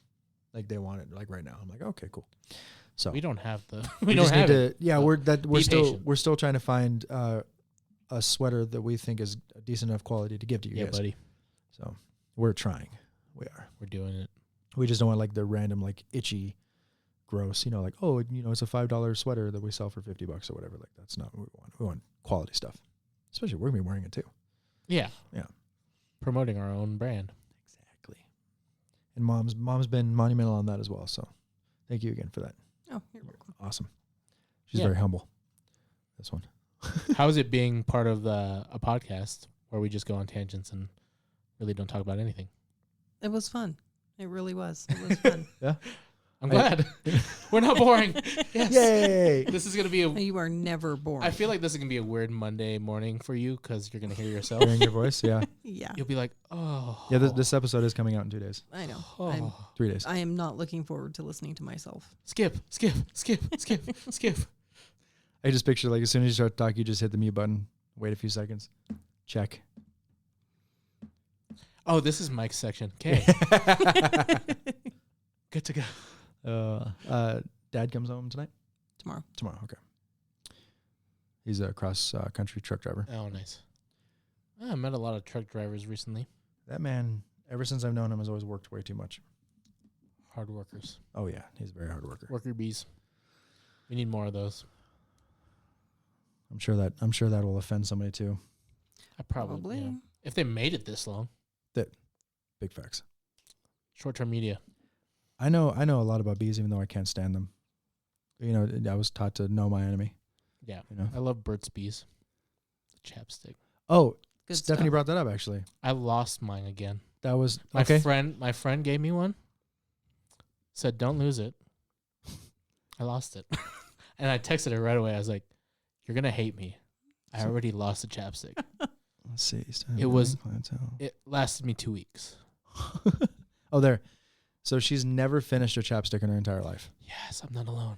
like they want it, like right now. I'm like, okay, cool. So we don't have the. We don't have it. Yeah, so we're still trying to find a sweater that we think is a decent enough quality to give to you guys. buddy. So we're trying. We are. We're doing it. We just don't want like the random like itchy, gross. Like, oh, it's a $5 sweater that we sell for $50 or whatever. Like that's not what we want. We want quality stuff. Especially we're gonna be wearing it too. Yeah. Yeah. Promoting our own brand. Exactly. And mom's been monumental on that as well. So thank you again for that. Oh, you're welcome. Awesome. She's very humble. This one. How is it being part of a podcast where we just go on tangents and really don't talk about anything? It was fun. It really was. It was fun. Yeah. I'm glad. We're not boring. Yes. Yay! This is gonna be a. You are never boring. I feel like this is gonna be a weird Monday morning for you because you're gonna hear yourself. Hearing your voice, yeah. yeah, You'll be like, oh. Yeah, this episode is coming out in 2 days. I know. Oh. 3 days. I am not looking forward to listening to myself. Skip. I just picture like as soon as you start to talk, you just hit the mute button, wait a few seconds, check. Oh, this is Mike's section. Okay. Good to go. Dad comes home tonight? Tomorrow, okay. He's a cross country truck driver. Oh, nice. I met a lot of truck drivers recently. That man, ever since I've known him, has always worked way too much. Hard workers. Oh yeah, he's a very hard worker. Worker bees. We need more of those. I'm sure that will offend somebody too. I probably. Yeah. If they made it this long. Big facts. Short-term media. I know a lot about bees, even though I can't stand them. You know, I was taught to know my enemy. Yeah. You know, I love Burt's Bees. The chapstick. Oh, Good Stephanie stuff. brought that up actually. I lost mine again. That was My okay. My friend gave me one. Said, "Don't lose it." I lost it, and I texted her right away. I was like, "You're gonna hate me. I already lost the chapstick." Let's see. It lasted me 2 weeks. Oh, there. So she's never finished a chapstick in her entire life. Yes, I'm not alone.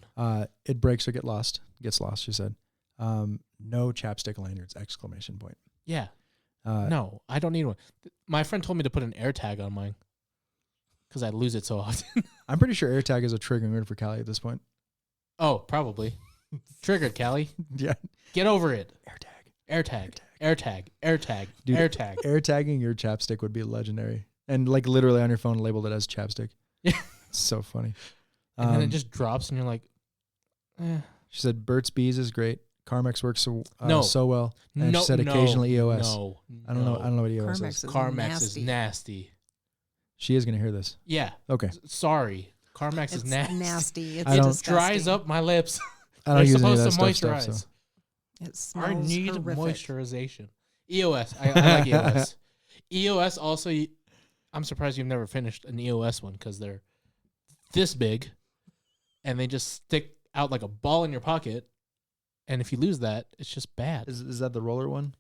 It breaks or gets lost. She said. No chapstick lanyards! Exclamation point. Yeah. No, I don't need one. My friend told me to put an air tag on mine because I lose it so often. I'm pretty sure AirTag is a triggering word for Callie at this point. Oh, probably. Triggered, Callie. Yeah. Get over it. AirTag. AirTag. Dude, AirTag. Air tagging your chapstick would be legendary. And like literally on your phone labeled it as chapstick. Yeah. It's so funny. And then it just drops and you're like, She said Burt's Bees is great. Carmex works so well. And no, she said occasionally EOS. No. I don't know what EOS Carmex is. is Carmex nasty. is nasty. She is going to hear this. Yeah. Okay. Sorry. Carmex It's is nasty. nasty. It's I don't- disgusting. Dries up my lips. I They're don't use any of supposed that to stuff. moisturize. It I smells need horrific. moisturization. EOS. I like EOS. EOS also, I'm surprised you've never finished an EOS one because they're this big and they just stick out like a ball in your pocket. And if you lose that, it's just bad. Is that the roller one?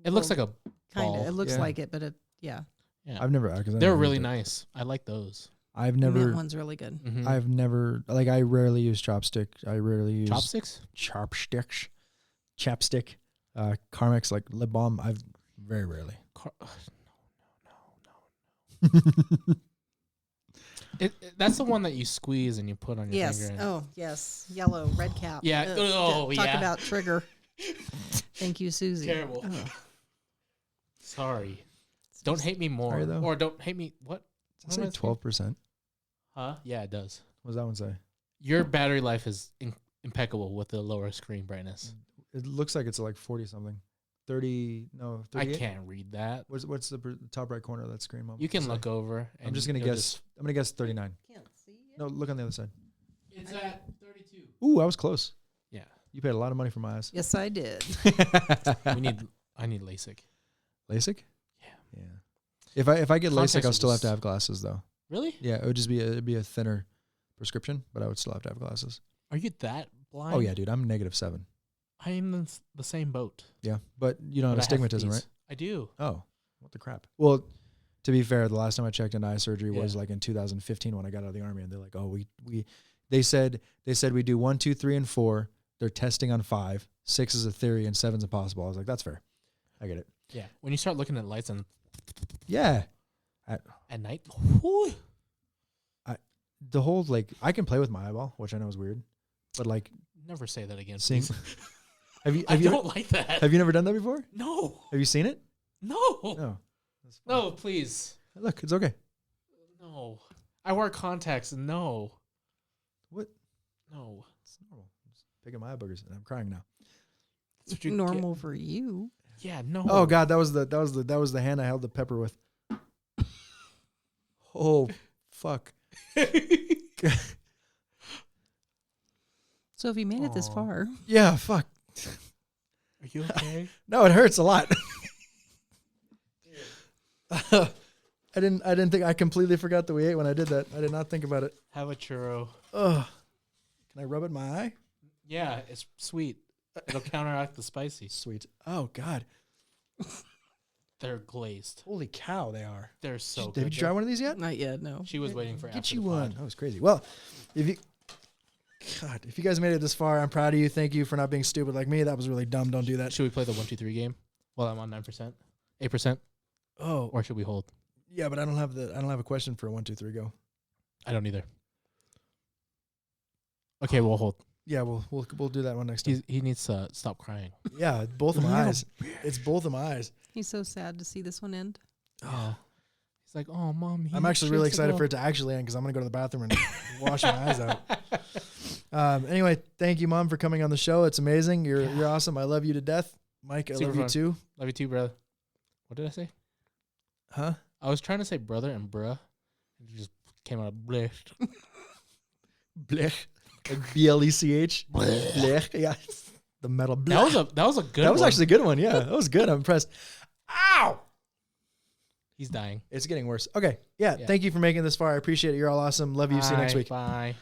It looks like a Kind ball. of. It looks Yeah. like it, but it, yeah. Yeah. I've never. They're really nice. I like those. I've The mint never. one's really good. Mhm. I've never. Like I rarely use chopstick. I rarely use Chopsticks? chopsticks. Chapstick. Carmex like lip balm. I've very rarely. That's the one that you squeeze and you put on your Yes. finger. And Oh, yes. Yellow, red cap. Yeah. Oh, Talk yeah. about trigger. Thank you, Susie. Terrible. Ugh. Sorry. Don't hate me more. Sorry, though. Or don't hate me. What? Does it say 12%? Huh? Yeah, it does. What does that one say? Your battery life is impeccable with the lower screen brightness. It looks like it's like 40 something. 30. No, 38. I can't read that. What's the top right corner of that screen? Mom? You can Say? look over. And I'm just gonna you'll guess. I'm gonna guess 39. Can't see it. No, look on the other side. It's at 32. Ooh, I was close. Yeah. You paid a lot of money for my eyes. Yes, I did. I need LASIK. LASIK? Yeah. Yeah. If I get Contacts LASIK, I'll are still have to just- have glasses though. Really? Yeah, it would just be it'd be a thinner prescription, but I would still have to have glasses. Are you that blind? Oh yeah, dude, I'm -7. I am in the same boat. Yeah, but you don't But have I have astigmatism, these. right? I do. Oh, what the crap? Well, to be fair, the last time I checked into eye surgery was Yeah. like in 2015 when I got out of the army, and they're like, "Oh, they said we do 1, 2, 3, and 4. They're testing on 5. 6 is a theory, and 7's impossible." I was like, "That's fair. I get it." Yeah. When you start looking at lights and Yeah, at night, whew, the whole like I can play with my eyeball, which I know is weird, but like never say that again. seeing. Please. Have you I don't like that. have you never done that before? No. Have you seen it? No. No. That's fine. No, please. Look, it's okay. No. I wear contacts and no. What? No. It's normal. I'm just picking my eye boogers, and I'm crying now. That's what you Normal for you. Get. Yeah, no. Oh God, that was the hand I held the pepper with. Oh fuck. So if you made it this Aw. far, Yeah, fuck. Are you okay? No, it hurts a lot. I didn't think. I completely forgot that we ate when I did that. I did not think about it. Have a churro. Ugh. Can I rub it in my eye? Yeah, it's sweet. It'll counteract the spicy. Sweet. Oh God. They're glazed. Holy cow, they are. They're so Did good. you try one of these yet? Not yet, no. She was waiting for Get after you the one. pod. That was crazy. Well, if you guys made it this far, I'm proud of you. Thank you for not being stupid like me. That was really dumb. Don't do that. Should we play the 1, 2, 3 game? Well, I'm on 9%, 8%, Oh, or should we hold? yeah, but I don't have a question for a 1, 2, 3 go. I don't either. Okay, we'll hold. Yeah, we'll do that one next time. He needs to stop crying. Yeah, both of my eyes. It's both of my eyes. He's so sad to see this one end. Yeah. He's like, oh, Mom. I'm actually really excited for it to actually end because I'm going to go to the bathroom and wash my eyes out. Anyway, thank you, Mom, for coming on the show. It's amazing. You're awesome. I love you to death. Mike, I Super love you fun. too. Love you too, brother. What did I say? Huh? I was trying to say brother and bruh. It just came out blech. Blech. Like B-L-E-C-H. Blech. Yeah. The metal blech. That was a good one. That was actually a good one. Yeah, that was good. I'm impressed. Ow! He's dying. It's getting worse. Okay. Yeah. Yeah. Thank you for making this far. I appreciate it. You're all awesome. Love you. See you next week. Bye.